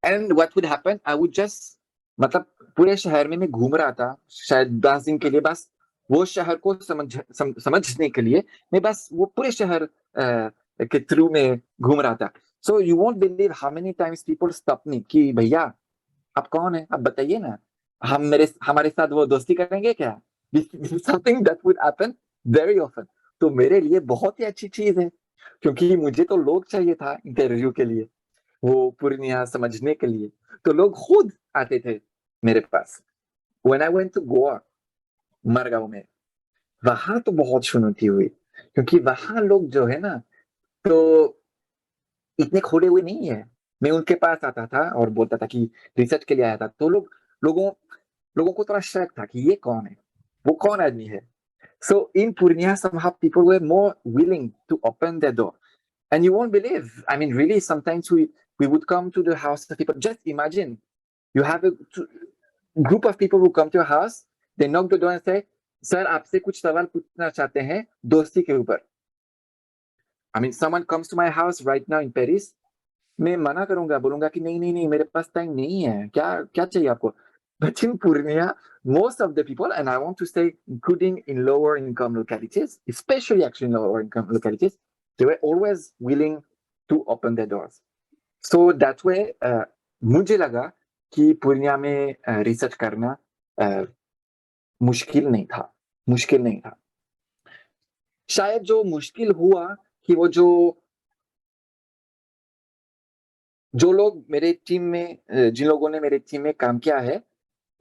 And what would happen, I would just, मतलब पूरे शहर में मैं घूम रहा था शायद 10 दिन के लिए, बस वो शहर को समझने के लिए मैं बस वो पूरे शहर के थ्रू में घूम रहा था. So you won't believe how many times people stop me कि भैया आप कौन है, आप बताइए ना, हमारे साथ वो दोस्ती करेंगे क्या. Something that would happen very often. तो मेरे लिए बहुत ही अच्छी चीज है, क्योंकि मुझे तो लोग चाहिए था इंटरव्यू के लिए, वो पूर्णिया समझने के लिए, तो लोग खुद आते थे मेरे पास. When I went to Goa, Margao में, वहां तो बहुत चुनौती हुई, क्योंकि वहां लोग जो है ना तो इतने खोले हुए नहीं है. मैं उनके पास आता था और बोलता था कि रिसर्च के लिए आया था, तो लोगों को थोड़ा शक था कि ये कौन है, वो कौन आदमी है. So in Purnea, somehow people were more willing to open their door. And you won't believe, I mean, really, sometimes we would come to the house of people. Just imagine, you have a group of people who come to your house, they knock the door and say, Sir, आपसे कुछ सवाल पूछना चाहते हैं दोस्ती के ऊपर. I mean, someone comes to my house right now in Paris, मैं मना करूंगा, बोलूंगा कि नहीं मेरे पास टाइम नहीं है, क्या चाहिए आपको. But in Purnea, most of the people, and I want to say including in lower income localities, especially actually in lower income localities, they were always willing to open their doors. So that way, मुझे लगा कि पूर्णिया में research करना मुश्किल नहीं था. शायद जो मुश्किल हुआ कि वो जो लोग मेरे टीम में, जिन लोगों ने मेरे टीम में काम किया है,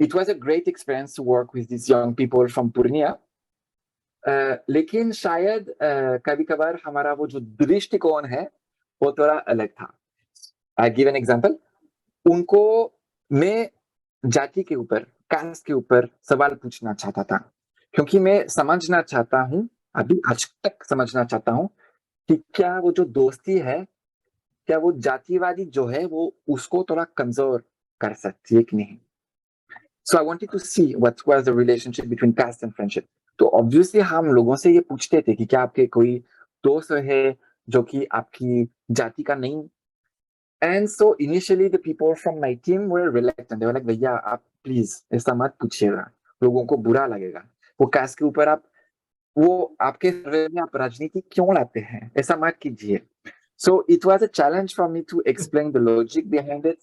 it was a great experience to work with these young people from Purnea. लेकिन शायद कभी कभार हमारा वो जो दृष्टिकोण है वो थोड़ा अलग था. I give an example. उनको मैं जाति के ऊपर, कास्ट के ऊपर सवाल पूछना चाहता था, क्योंकि मैं समझना चाहता हूँ, अभी आज तक समझना चाहता हूँ कि क्या वो जो दोस्ती है, क्या वो जातिवादी जो है वो उसको थोड़ा कमजोर कर सकती है कि नहीं. So I wanted to see what was the relationship between caste and friendship. तो obviously हम लोगों से ये पूछते थे कि क्या आपके कोई दोस्त है जो कि आपकी जाति का नहीं. And so initially the people from my team were reluctant. They were like, भैया आप प्लीज ऐसा मत पूछिएगा, लोगों को बुरा लगेगा. वो कास्ट के ऊपर वो आपके सर्वे में आप राजनीति क्यों लाते हैं, ऐसा मत कीजिए. So it was a challenge for me to explain the logic behind it.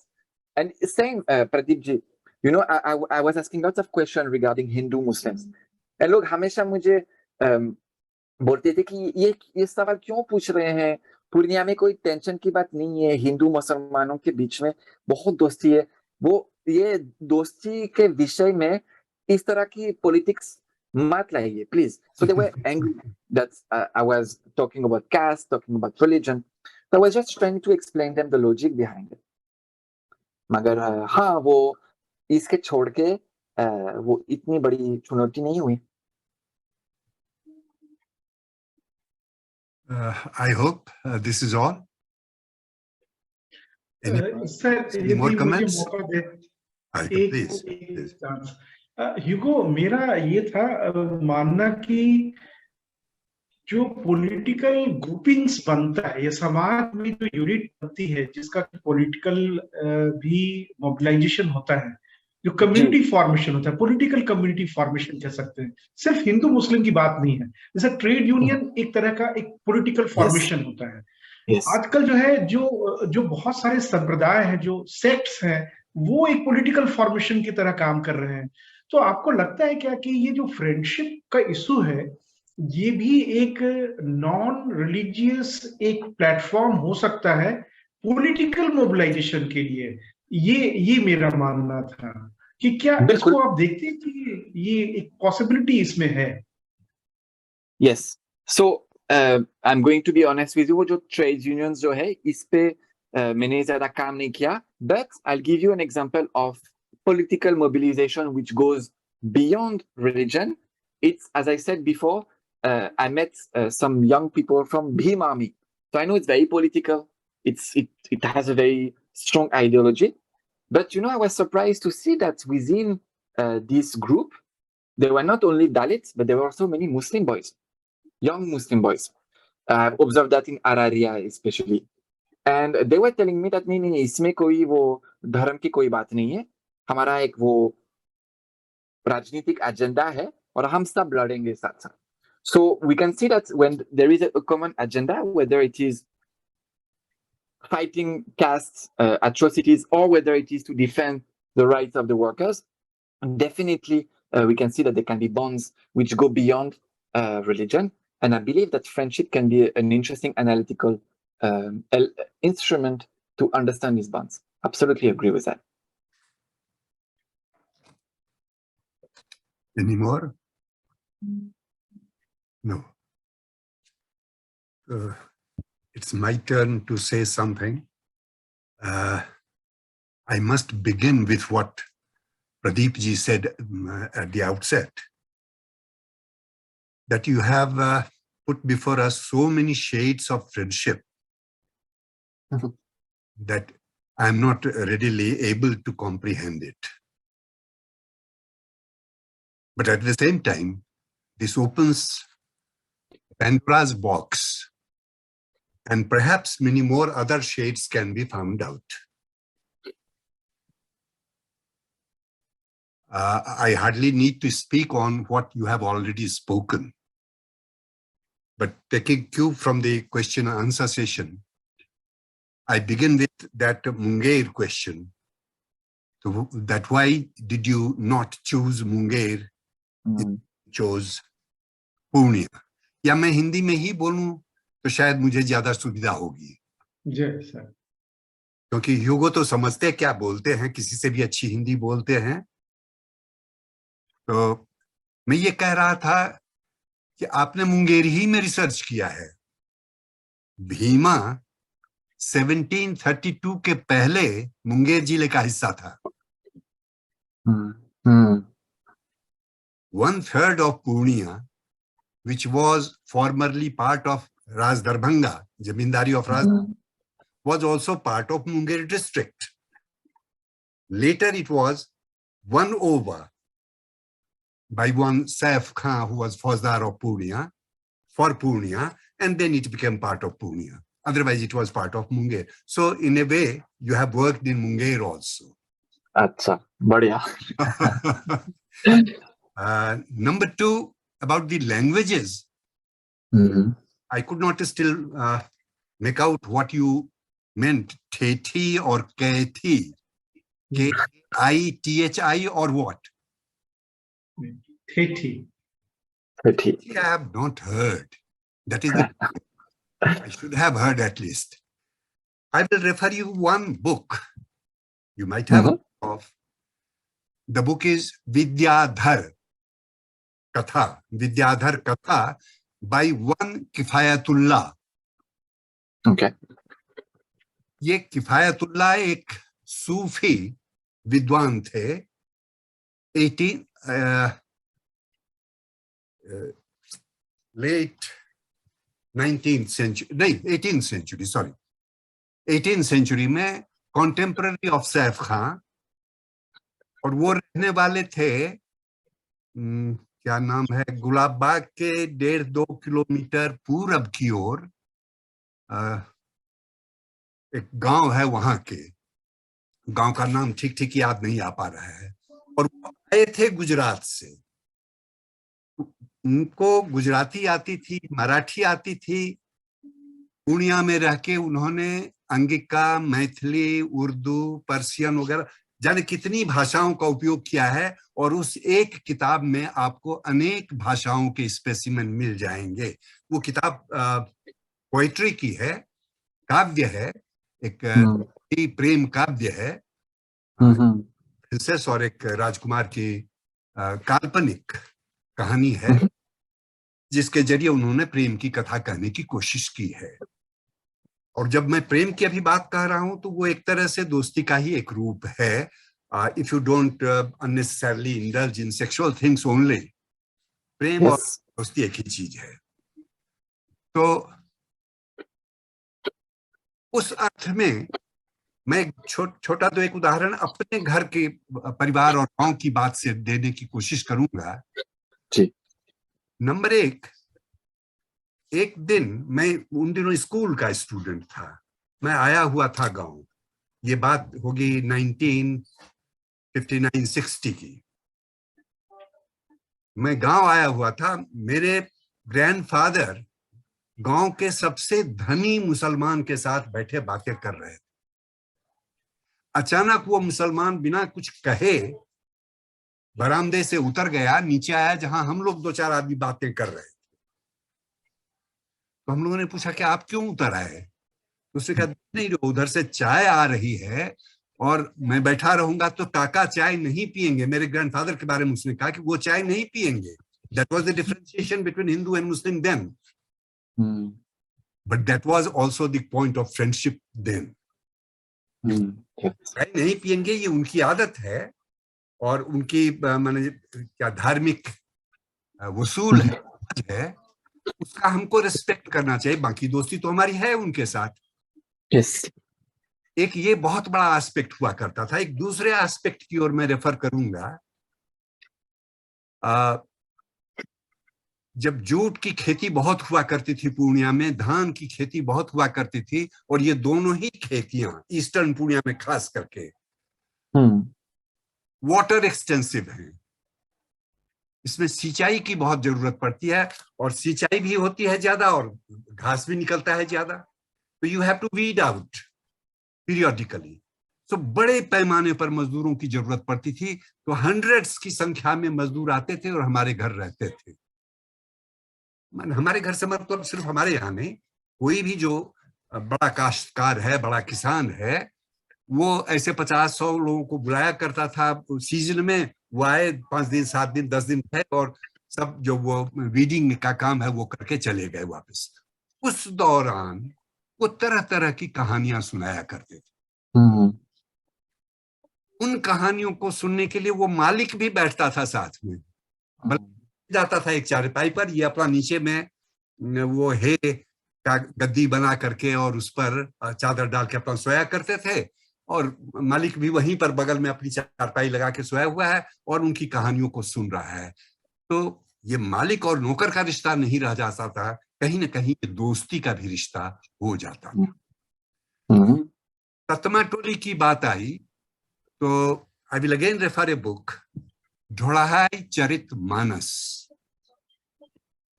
And same, Pradeep ji, I was asking lots of questions regarding Hindu Muslims. And लोग हमेशा मुझे बोलते थे कि ये सवाल क्यों पूछ रहे हैं, पूर्णिया में कोई टेंशन की बात नहीं है, हिंदू मुसलमानों के बीच में बहुत दोस्ती है. वो ये दोस्ती के विषय में इस तरह की पॉलिटिक्स मत लाइए please. So they were angry that I was talking about caste, talking about religion. So I was just trying to explain them the logic behind it. मगर हाँ, वो इसके छोड़ के वो इतनी बड़ी चुनौती नहीं हुई. I hope this is all. Any more comments? Please. ह्यूगो, मेरा ये था मानना कि जो पॉलिटिकल ग्रुपिंग्स बनता है, ये समाज में जो यूनिट बनती है, जिसका पॉलिटिकल भी मोबिलाइजेशन होता है, जो कम्युनिटी फॉर्मेशन होता है, पॉलिटिकल कम्युनिटी फॉर्मेशन कह सकते हैं, सिर्फ हिंदू मुस्लिम की बात नहीं है. जैसे ट्रेड यूनियन एक तरह का एक पॉलिटिकल फॉर्मेशन होता है. आजकल जो है जो बहुत सारे संप्रदाय हैं, जो सेक्ट्स हैं, वो एक पॉलिटिकल फॉर्मेशन की तरह काम कर रहे हैं। तो आपको लगता है क्या कि ये जो फ्रेंडशिप का इशू है, ये भी एक नॉन रिलीजियस एक प्लेटफॉर्म हो सकता है पॉलिटिकल मोबिलाइजेशन के लिए? ये मेरा मानना था कि क्या बिल्कुल। इसको आप देखते हैं कि ये एक पॉसिबिलिटी इसमें है? Yes, so I am going to be honest with you, वो जो ट्रेड यूनियंस जो है इस पे मैंने ज्यादा काम नहीं किया, but I will give you an example of political mobilization which goes beyond religion. It's, as I said before, I met some young people from Bhim army, so I know it's very political. It has a very strong ideology, but I was surprised to see that within this group there were not only Dalits, but there were also many Muslim boys, young Muslim boys. I've observed that in Araria especially, and they were telling me that नहीं, इसमें कोई वो धर्म की कोई बात नहीं है, हमारा एक वो राजनीतिक एजेंडा है और हम सब लड़ेंगे साथ साथ. So we can see that when there is a common agenda, whether it is fighting caste atrocities or whether it is to defend the rights of the workers, definitely we can see that there can be bonds which go beyond religion. And I believe that friendship can be an interesting analytical instrument to understand these bonds. Absolutely agree with that. Any more? No. It's my turn to say something. I must begin with what Pradeep ji said at the outset, that you have put before us so many shades of friendship that I'm not readily able to comprehend it. But at the same time, this opens Pandora's box, and perhaps many more other shades can be found out. I hardly need to speak on what you have already spoken. But taking cue from the question and answer session, I begin with that Munger question. So that why did you not choose Munger? Chose Purnea. या मैं हिंदी में ही बोलूं तो शायद मुझे ज्यादा सुविधा होगी। जय सर। क्योंकि ह्यूगो तो समझते क्या बोलते हैं, किसी से भी अच्छी हिंदी बोलते हैं। तो मैं ये कह रहा था कि आपने मुंगेर ही में रिसर्च किया है। भीमा 1732 के पहले मुंगेर जिले का हिस्सा था। 1/3 of Purnea, which was formerly part of Raj Darbhanga, Zamindari of Raj, was also part of Munger district. Later it was won over by one Saif Khan, who was Fauzdar of Purnea, for Purnea, and then it became part of Purnea. Otherwise it was part of Munger. So in a way, you have worked in Munger also. Acha, badhiya. Number two, about the languages. I could not still make out what you meant, Thethi or Kethi. K-I-T-H-I or what? Thethi. Thethi. I have not heard. That is the I should have heard at least. I will refer you one book. You might have heard of. The book is Vidyadhar Katha by one Kifayatullah. Okay. ये किफायतुल्लाह एक सूफी विद्वान थे। 18th century में contemporary of Saif खां, और वो रहने वाले थे क्या नाम है, गुलाबबाग के 1.5-2 किलोमीटर पूरब की ओर एक गांव है, वहां के गांव का नाम ठीक याद नहीं आ पा रहा है। और वो आए थे गुजरात से। उनको गुजराती आती थी, मराठी आती थी। पूर्णिया में रह के उन्होंने अंगिका, मैथिली, उर्दू, पर्शियन वगैरह जाने कितनी भाषाओं का उपयोग किया है, और उस एक किताब में आपको अनेक भाषाओं के स्पेसिमेन मिल जाएंगे। वो किताब पोएट्री की है, काव्य है, एक प्रेम काव्य है, प्रिंसेस और एक राजकुमार की काल्पनिक कहानी है, जिसके जरिए उन्होंने प्रेम की कथा कहने की कोशिश की है। और जब मैं प्रेम की अभी बात कर रहा हूं तो वो एक तरह से दोस्ती का ही एक रूप है। If you don't unnecessarily indulge in sexual things only, प्रेम और दोस्ती एक ही चीज है। तो उस अर्थ में मैं छोटा तो एक उदाहरण अपने घर के परिवार और गांव की बात से देने की कोशिश करूंगा जी। नंबर एक दिन मैं उन दिनों स्कूल का स्टूडेंट था, मैं आया हुआ था गांव, ये बात होगी 1959-60 की। मैं गांव आया हुआ था, मेरे ग्रैंडफादर गांव के सबसे धनी मुसलमान के साथ बैठे बातें कर रहे थे। अचानक वो मुसलमान बिना कुछ कहे बरामदे से उतर गया, नीचे आया जहां हम लोग 2-4 आदमी बातें कर रहे थे। तो हम लोगों ने पूछा कि आप क्यों उतर आए? उसने कहा नहीं, जो उधर से चाय आ रही है और मैं बैठा रहूंगा तो काका चाय नहीं पिएंगे। मेरे ग्रैंडफादर के बारे में उसने कहा कि वो चाय नहीं पिएंगे। That was the differentiation between Hindu and Muslim then, but that was also the point of friendship then. चाय नहीं पिएंगे ये उनकी आदत है और उनकी माने क्या धार्मिक वसूल है, उसका हमको रिस्पेक्ट करना चाहिए। बाकी दोस्ती तो हमारी है उनके साथ। yes. एक ये बहुत बड़ा एस्पेक्ट हुआ करता था। एक दूसरे एस्पेक्ट की ओर मैं रेफर करूंगा। जब जूट की खेती बहुत हुआ करती थी पूर्णिया में, धान की खेती बहुत हुआ करती थी, और ये दोनों ही खेतियां ईस्टर्न पूर्णिया में खास करके वाटर एक्सटेंसिव हैं। इसमें सिंचाई की बहुत जरूरत पड़ती है, और सिंचाई भी होती है ज्यादा और घास भी निकलता है ज्यादा। तो you have to weed out periodically. तो बड़े पैमाने पर मजदूरों की जरूरत पड़ती थी। तो हंड्रेड्स की संख्या में मजदूर आते थे और हमारे घर रहते थे। हमारे घर से मतलब सिर्फ हमारे यहाँ नहीं, कोई भी जो बड़ा काश्तकार है, बड़ा किसान है, वो ऐसे 50-100 लोगों को बुलाया करता था सीजन में। वो आए 5 दिन 7 दिन 10 दिन थे और सब जो वो वीडिंग का काम है वो करके चले गए वापस। उस दौरान वो तरह तरह की कहानियां सुनाया करते थे। उन कहानियों को सुनने के लिए वो मालिक भी बैठता था साथ में, जाता था एक चारपाई पर, ये अपना नीचे में वो है का गद्दी बना करके और उस पर चादर डाल के अपना सोया करते थे, और मालिक भी वहीं पर बगल में अपनी चारपाई लगा के सोया हुआ है और उनकी कहानियों को सुन रहा है। तो ये मालिक और नौकर का रिश्ता नहीं रह जाता था, कहीं ना कहीं दोस्ती का भी रिश्ता हो जाता था। ततमा टोली की बात आई तो I will again refer a book, Dhorai Charit Manas.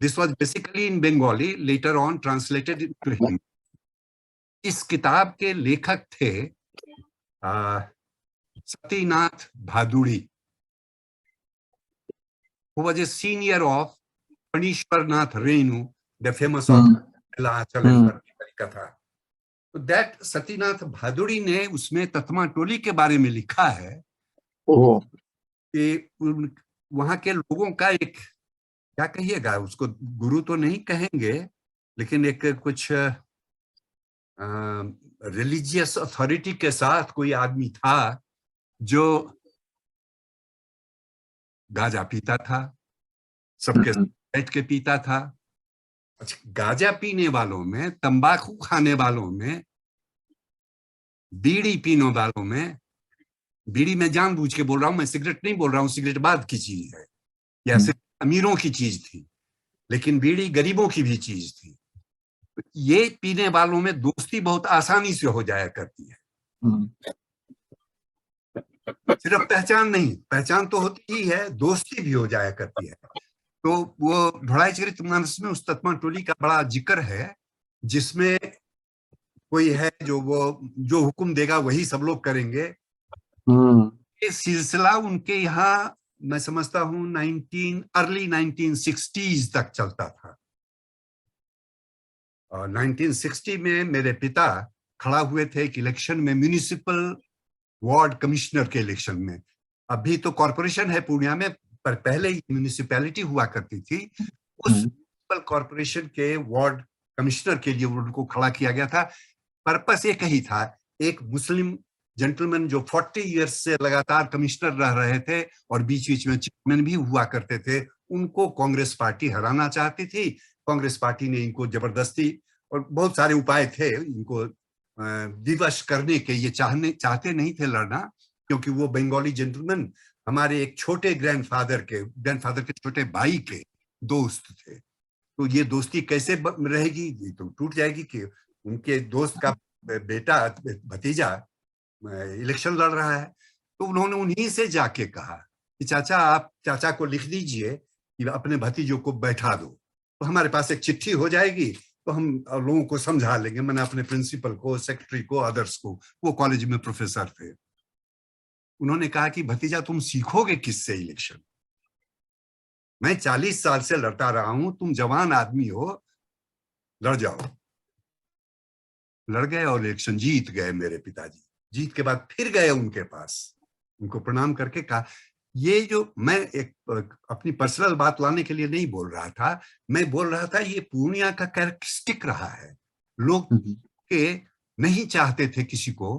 This was basically in Bengali, later on translated into Hindi. इस किताब के लेखक थे Satinath Bhaduri, who was a senior of Panishwarnath Renu, the famous कथा। तो दैट सतीनाथ भादुड़ी ने उसमें ततमा टोली के बारे में लिखा है कि वहां के लोगों का एक, क्या कहिएगा उसको, गुरु तो नहीं कहेंगे, लेकिन एक कुछ रिलीजियस अथॉरिटी के साथ कोई आदमी था जो गांजा पीता था, सबके बैठ के पीता था। अच्छा, गांजा पीने वालों में, तंबाकू खाने वालों में, बीड़ी पीने वालों में, बीड़ी में जानबूझ के बोल रहा हूं मैं, सिगरेट नहीं बोल रहा हूं, सिगरेट बाद की चीज है, या सिर्फ अमीरों की चीज थी, लेकिन बीड़ी गरीबों की भी चीज थी। ये पीने वालों में दोस्ती बहुत आसानी से हो जाया करती है। सिर्फ पहचान नहीं, पहचान तो होती ही है, दोस्ती भी हो जाया करती है। तो वो ढोड़ाई चरित मानस में उस ततमा टोली का बड़ा जिक्र है, जिसमें कोई है जो वो जो हुक्म देगा वही सब लोग करेंगे, ये सिलसिला उनके यहाँ मैं समझता हूँ अर्ली 1960s तक चलता था। और 1960 में मेरे पिता खड़ा हुए थे एक इलेक्शन में, म्युनिसिपल वार्ड कमिश्नर के इलेक्शन में। अभी तो कॉरपोरेशन है पूर्णिया में, पर पहले म्युनिसिपैलिटी हुआ करती थी। उस म्युनिसिपल कॉरपोरेशन के वार्ड कमिश्नर के लिए उनको खड़ा किया गया था। पर्पस एक ही था, एक मुस्लिम जेंटलमैन जो 40 इयर्स से लगातार कमिश्नर रह रहे थे और बीच बीच में चेयरमैन भी हुआ करते थे, उनको कांग्रेस पार्टी हराना चाहती थी। कांग्रेस पार्टी ने इनको जबरदस्ती, और बहुत सारे उपाय थे इनको विवश करने के, ये चाहते नहीं थे लड़ना, क्योंकि वो बंगाली जेंटलमैन हमारे एक छोटे ग्रैंडफादर के छोटे भाई के दोस्त थे। तो ये दोस्ती कैसे रहेगी, ये तो टूट जाएगी कि उनके दोस्त का बेटा भतीजा इलेक्शन लड़ रहा है। तो उन्होंने उन्हीं से जाके कहा कि चाचा, आप चाचा को लिख दीजिए कि अपने भतीजों को बैठा दो, तो हमारे पास एक चिट्ठी हो जाएगी, तो हम लोगों को समझा लेंगे। मैंने अपने प्रिंसिपल को, सेक्रेटरी को, अदर्स को, वो कॉलेज में प्रोफेसर थे। उन्होंने कहा कि भतीजा तुम सीखोगे किससे इलेक्शन? मैं 40 साल से लड़ता रहा हूं, तुम जवान आदमी हो, लड़ जाओ। लड़ गए और इलेक्शन जीत गए मेरे पिताजी। जीत के बाद फिर गए उनके पास, उनको प्रणाम करके कहा, ये जो मैं एक अपनी पर्सनल बात लाने के लिए नहीं बोल रहा था, मैं बोल रहा था ये पूर्णिया का कैरेक्टरिस्टिक रहा है। लोग के नहीं चाहते थे किसी को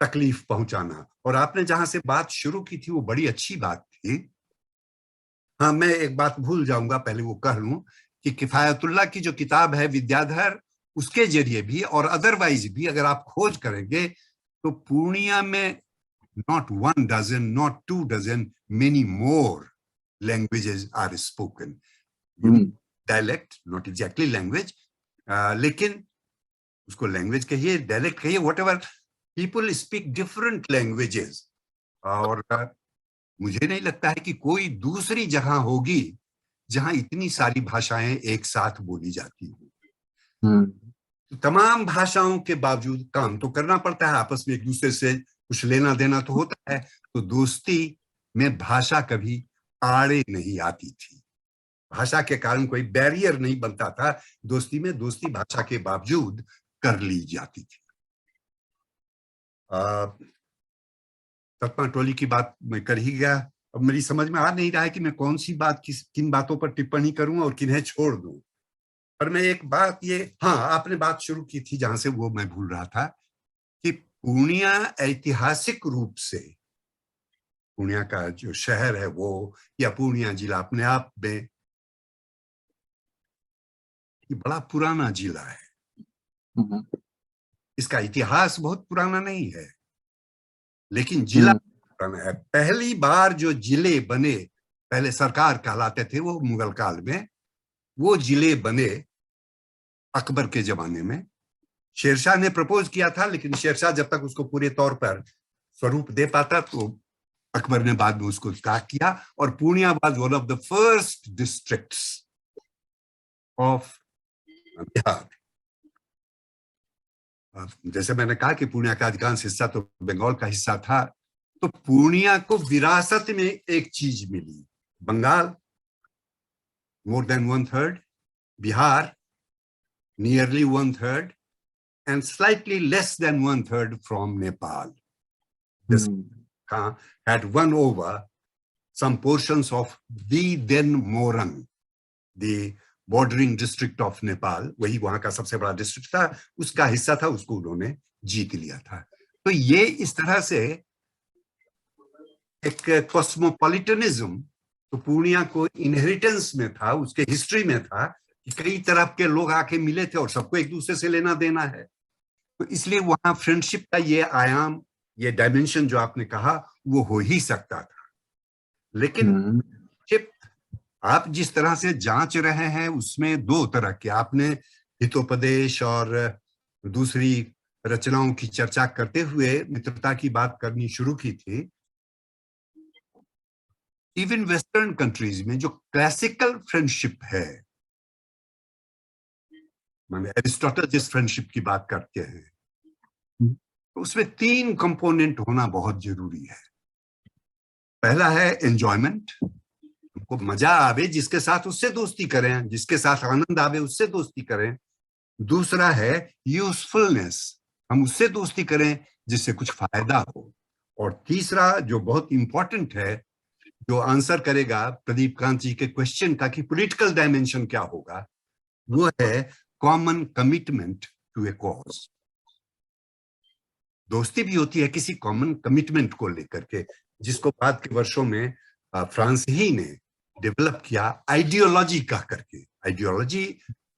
तकलीफ पहुंचाना। और आपने जहां से बात शुरू की थी वो बड़ी अच्छी बात थी। हाँ, मैं एक बात भूल जाऊंगा, पहले वो कह लूं कि किफायतुल्लाह की जो किताब है विद्याधर, उसके जरिए भी और अदरवाइज भी अगर आप खोज करेंगे तो पूर्णिया में not 1 dozen, not 2 dozen, many more languages are spoken. Dialect, not exactly language, लेकिन उसको लैंग्वेज कहिए, डायलेक्ट कहिए, whatever, people speak different languages. और मुझे नहीं लगता है कि कोई दूसरी जगह होगी जहां इतनी सारी भाषाएं एक साथ बोली जाती हो। तमाम भाषाओं के बावजूद काम तो करना पड़ता है, आपस में एक दूसरे से कुछ लेना देना तो होता है। तो दोस्ती में भाषा कभी आड़े नहीं आती थी, भाषा के कारण कोई बैरियर नहीं बनता था दोस्ती में। दोस्ती भाषा के बावजूद कर ली जाती थी। तत्मा टोली की बात मैं कर ही गया। अब मेरी समझ में आ नहीं रहा है कि मैं कौन सी बात किन बातों पर टिप्पणी करूं और किन्हें छोड़ दूं। पर मैं एक बात ये, हाँ, आपने बात शुरू की थी जहां से वो मैं भूल रहा था कि पूर्णिया ऐतिहासिक रूप से, पूर्णिया का जो शहर है वो, या पूर्णिया जिला अपने आप में ये बड़ा पुराना जिला है। इसका इतिहास बहुत पुराना नहीं है, लेकिन जिला पुराना है। पहली बार जो जिले बने, पहले सरकार कहलाते थे वो मुगल काल में, वो जिले बने अकबर के जमाने में। शेरशाह ने प्रपोज किया था, लेकिन शेरशाह जब तक उसको पूरे तौर पर स्वरूप दे पाता तो अकबर ने बाद में उसको त्याग किया। और Purnia was one of the first districts of Bihar. जैसे मैंने कहा कि पूर्णिया का अधिकांश हिस्सा तो बंगाल का हिस्सा था, तो पूर्णिया को विरासत में एक चीज मिली, Bengal more than 1/3, Bihar nearly 1/3, and slightly less than 1/3 from Nepal. This had won over some portions of the then Morang, the bordering district of Nepal. वही वहां का सबसे बड़ा डिस्ट्रिक्ट था, उसका हिस्सा था, उसको उन्होंने जीत लिया था। तो ये इस तरह से एक कॉस्मोपॉलिटनिज्म तो पूर्णिया को इनहेरिटेंस में था, उसके हिस्ट्री में था कि कई तरह के लोग आके मिले थे और सबको एक दूसरे से लेना देना है। तो इसलिए वहां फ्रेंडशिप का ये आयाम, ये डायमेंशन जो आपने कहा, वो हो ही सकता था। लेकिन आप जिस तरह से जांच रहे हैं उसमें दो तरह के, आपने हितोपदेश और दूसरी रचनाओं की चर्चा करते हुए मित्रता की बात करनी शुरू की थी। इवन वेस्टर्न कंट्रीज में जो क्लासिकल फ्रेंडशिप है, माने एरिस्टोटल जिस फ्रेंडशिप की बात करते हैं, उसमें 3 कंपोनेंट होना बहुत जरूरी है। पहला है एंजॉयमेंट, हमको मजा आवे जिसके साथ उससे दोस्ती करें, जिसके साथ आनंद आवे उससे दोस्ती करें। दूसरा है यूजफुलनेस, हम उससे दोस्ती करें जिससे कुछ फायदा हो। और तीसरा जो बहुत इंपॉर्टेंट है, जो आंसर करेगा प्रदीप कांत जी के क्वेश्चन का कि पॉलिटिकल डायमेंशन क्या होगा, वो है common commitment to a cause. दोस्ती भी होती है किसी कॉमन कमिटमेंट को लेकर के, जिसको बाद के वर्षों में फ्रांस ही ने डेवलप किया आइडियोलॉजी का करके। आइडियोलॉजी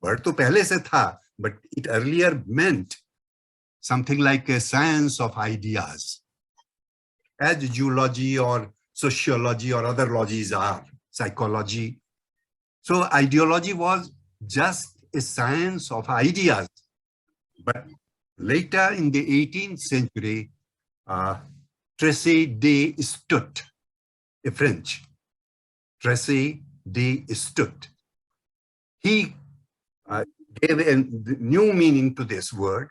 वर्ड तो पहले से था, but it earlier meant something like a science of ideas, as zoology और sociology or other logies are, psychology. So ideology was just a science of ideas. But later in the 18th century, Tracy Dept, a French, Tracy Dept, he gave a new meaning to this word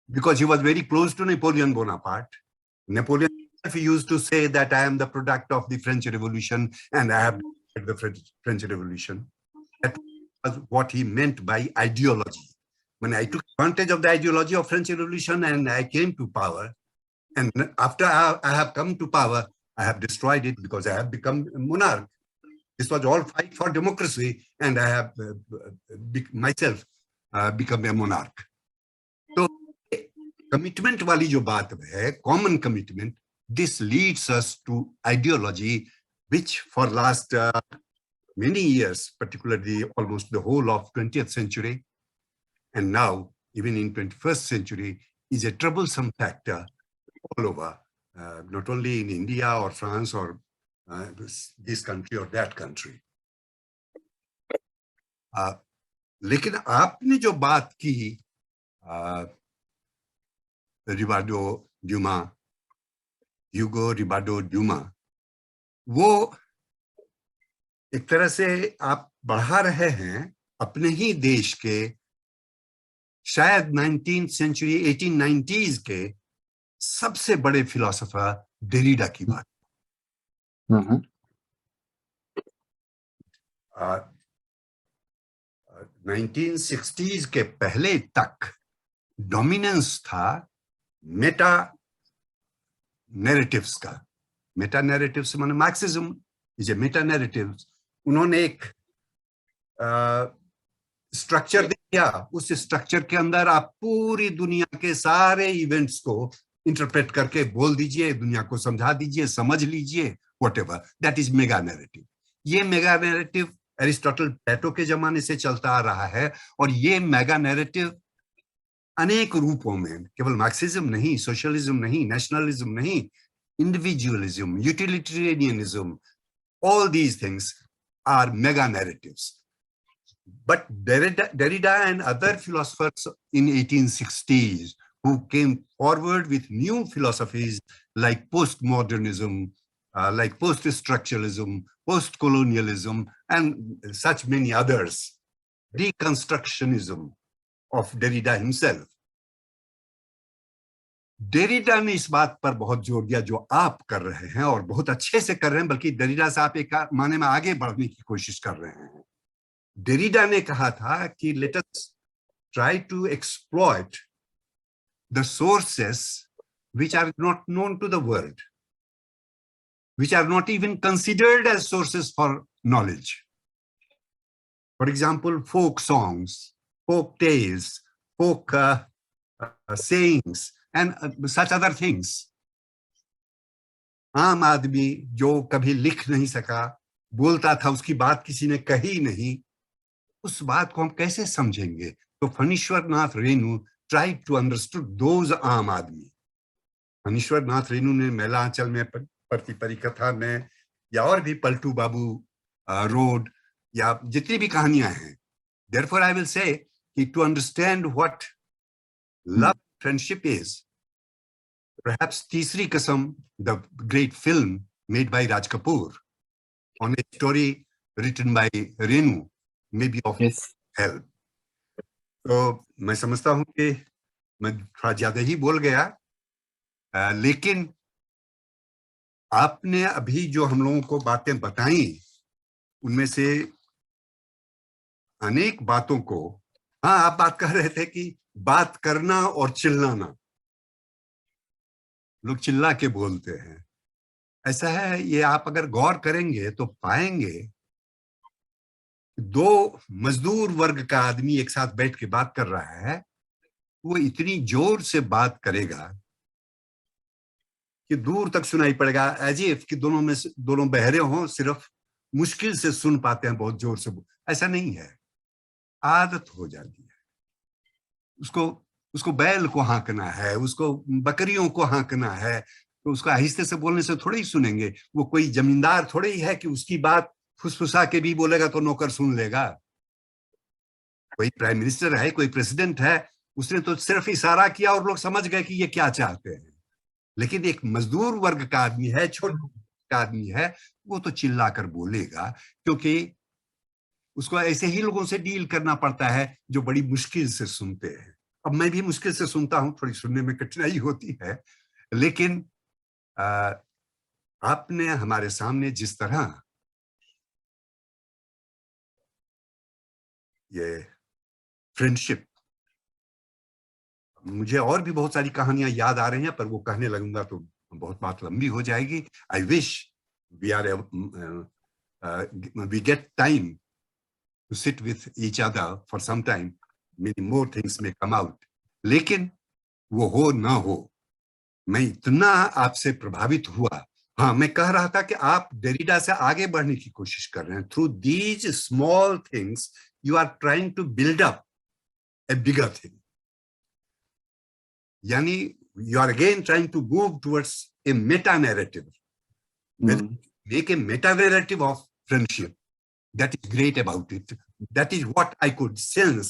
because he was very close to Napoleon Bonaparte. Napoleon used to say that I am the product of the French Revolution and I have the French Revolution. That was what he meant by ideology. When I took advantage of the ideology of French Revolution and I came to power, and after I have come to power, I have destroyed it because I have become a monarch. This was all fight for democracy and I have myself become a monarch. So commitment वाली जो बात है, common commitment, this leads us to ideology, which for last many years, particularly almost the whole of 20th century, and now even in 21st century, is a troublesome factor all over, not only in India or France or this country or that country. लेकिन आपने जो बात की रिबाडो Dumas, ह्यूगो रिबाडो Dumas, वो एक तरह से आप बढ़ा रहे हैं अपने ही देश के शायद 19th century 1890s के सबसे बड़े फिलोसोफर डेरिडा की बात। 1960s के पहले तक डोमिनेंस था मेटा नैरेटिव्स का। मेटा नैरेटिव्स माने Marxism is a Meta narratives. उन्होंने एक स्ट्रक्चर दिया, उस स्ट्रक्चर के अंदर आप पूरी दुनिया के सारे इवेंट्स को इंटरप्रेट करके बोल दीजिए, दुनिया को समझा दीजिए, समझ लीजिए, whatever, that is mega narrative. ये मेगा नैरेटिव एरिस्टोटल प्लेटो के जमाने से चलता आ रहा है और ये मेगा नैरेटिव अनेक रूपों में, केवल मार्क्सिज्म नहीं, सोशलिज्म नहीं, नेशनलिज्म नहीं, individualism, utilitarianism, all these things are mega narratives. But Derrida and other philosophers in 1860s who came forward with new philosophies like postmodernism, like post-structuralism, post-colonialism, and such many others, deconstructionism of Derrida himself. Derrida ने इस बात पर बहुत जोर दिया जो आप कर रहे हैं और बहुत अच्छे से कर रहे हैं, बल्कि डेरिडा से आप एक माने में आगे बढ़ने की कोशिश कर रहे हैं। डेरिडा ने कहा था कि let us try to exploit the sources which are not known to the world, which are not even considered as sources for knowledge. For example folk songs, folk tales, folk sayings and such other things. आम आदमी जो कभी लिख नहीं सका, बोलता था, उसकी बात किसी ने कही नहीं, उस बात को हम कैसे समझेंगे? तो Phanishwar Nath Renu tried to understood those आम आदमी। फणीश्वर नाथ रेणु ने मेलांचल में, प्रति परिकथा में, या और भी पलटू बाबू रोड, या जितनी भी कहानियां हैं, therefore I will say कि to understand what love friendship is, perhaps तीसरी कसम, the great film made by Raj Kapoor on a story written by Renu, may be of help. तो मैं समझता हूं कि मैं थोड़ा ज्यादा ही बोल गया, लेकिन आपने अभी जो हम लोगों को बातें बताई उनमें से अनेक बातों को, हाँ आप बात कर रहे थे कि बात करना और चिल्लाना, लोग चिल्ला के बोलते हैं, ऐसा है। ये आप अगर गौर करेंगे तो पाएंगे दो मजदूर वर्ग का आदमी एक साथ बैठ के बात कर रहा है, वो इतनी जोर से बात करेगा कि दूर तक सुनाई पड़ेगा, एज इफ कि दोनों बहरे हों, सिर्फ मुश्किल से सुन पाते हैं बहुत जोर से। ऐसा नहीं है, आदत हो जाती है। उसको बैल को हाँकना है, उसको बकरियों को हाँकना है, तो उसको आहिस्ते से बोलने से थोड़े ही सुनेंगे। वो कोई जमींदार थोड़े ही है कि उसकी बात फुसफुसा के भी बोलेगा तो नौकर सुन लेगा। कोई प्राइम मिनिस्टर है, कोई प्रेसिडेंट है, उसने तो सिर्फ इशारा किया और लोग समझ गए कि ये क्या चाहते हैं। लेकिन एक मजदूर वर्ग का आदमी है, छोटा का आदमी है, वो तो चिल्ला कर बोलेगा, क्योंकि उसको ऐसे ही लोगों से डील करना पड़ता है जो बड़ी मुश्किल से सुनते हैं। अब मैं भी मुश्किल से सुनता हूं, थोड़ी सुनने में कठिनाई होती है, लेकिन आपने हमारे सामने जिस तरह ये फ्रेंडशिप, मुझे और भी बहुत सारी कहानियां याद आ रही हैं, पर वो कहने लगूंगा तो बहुत बात लंबी हो जाएगी। I wish we get time to sit with each other for some time, many more things may come out. लेकिन वो हो ना हो, मैं इतना आपसे प्रभावित हुआ। हाँ, मैं कह रहा था कि आप डेरिडा से आगे बढ़ने की कोशिश कर रहे हैं। Through these small things you are trying to build up a bigger thing, यानी you are again trying to move towards a meta narrative. Make a meta narrative of friendship. That is great about it. That is what I could sense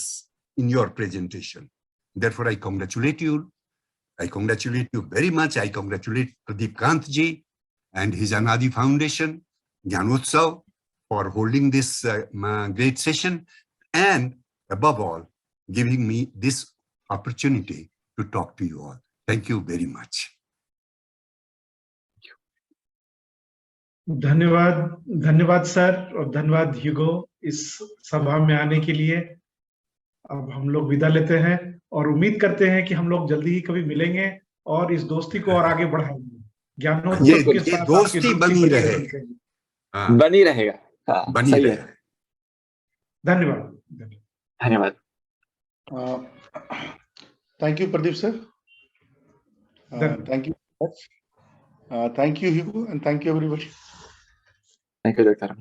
in your presentation. Therefore, I congratulate you. I congratulate you very much. I congratulate Pradeep Kant ji and his Anadi Foundation, Gyanotsava, for holding this great session, and above all, giving me this opportunity to talk to you all. Thank you very much. धन्यवाद, धन्यवाद sir, और धन्यवाद ह्यूगो इस सभा में आने के लिए। अब हम लोग विदा लेते हैं और उम्मीद करते हैं कि हम लोग जल्दी ही कभी मिलेंगे और इस दोस्ती को और आगे बढ़ाएंगे। ज्ञानोत्सव के साथ दोस्ती बनी रहे, बनी रहेगा। हाँ, बनी सही रहे। है। धन्यवाद। धन्यवाद। Thank you, Pradeep sir. Thank you. Thank you, Hugo, and thank you, everybody. Thank you, Dr.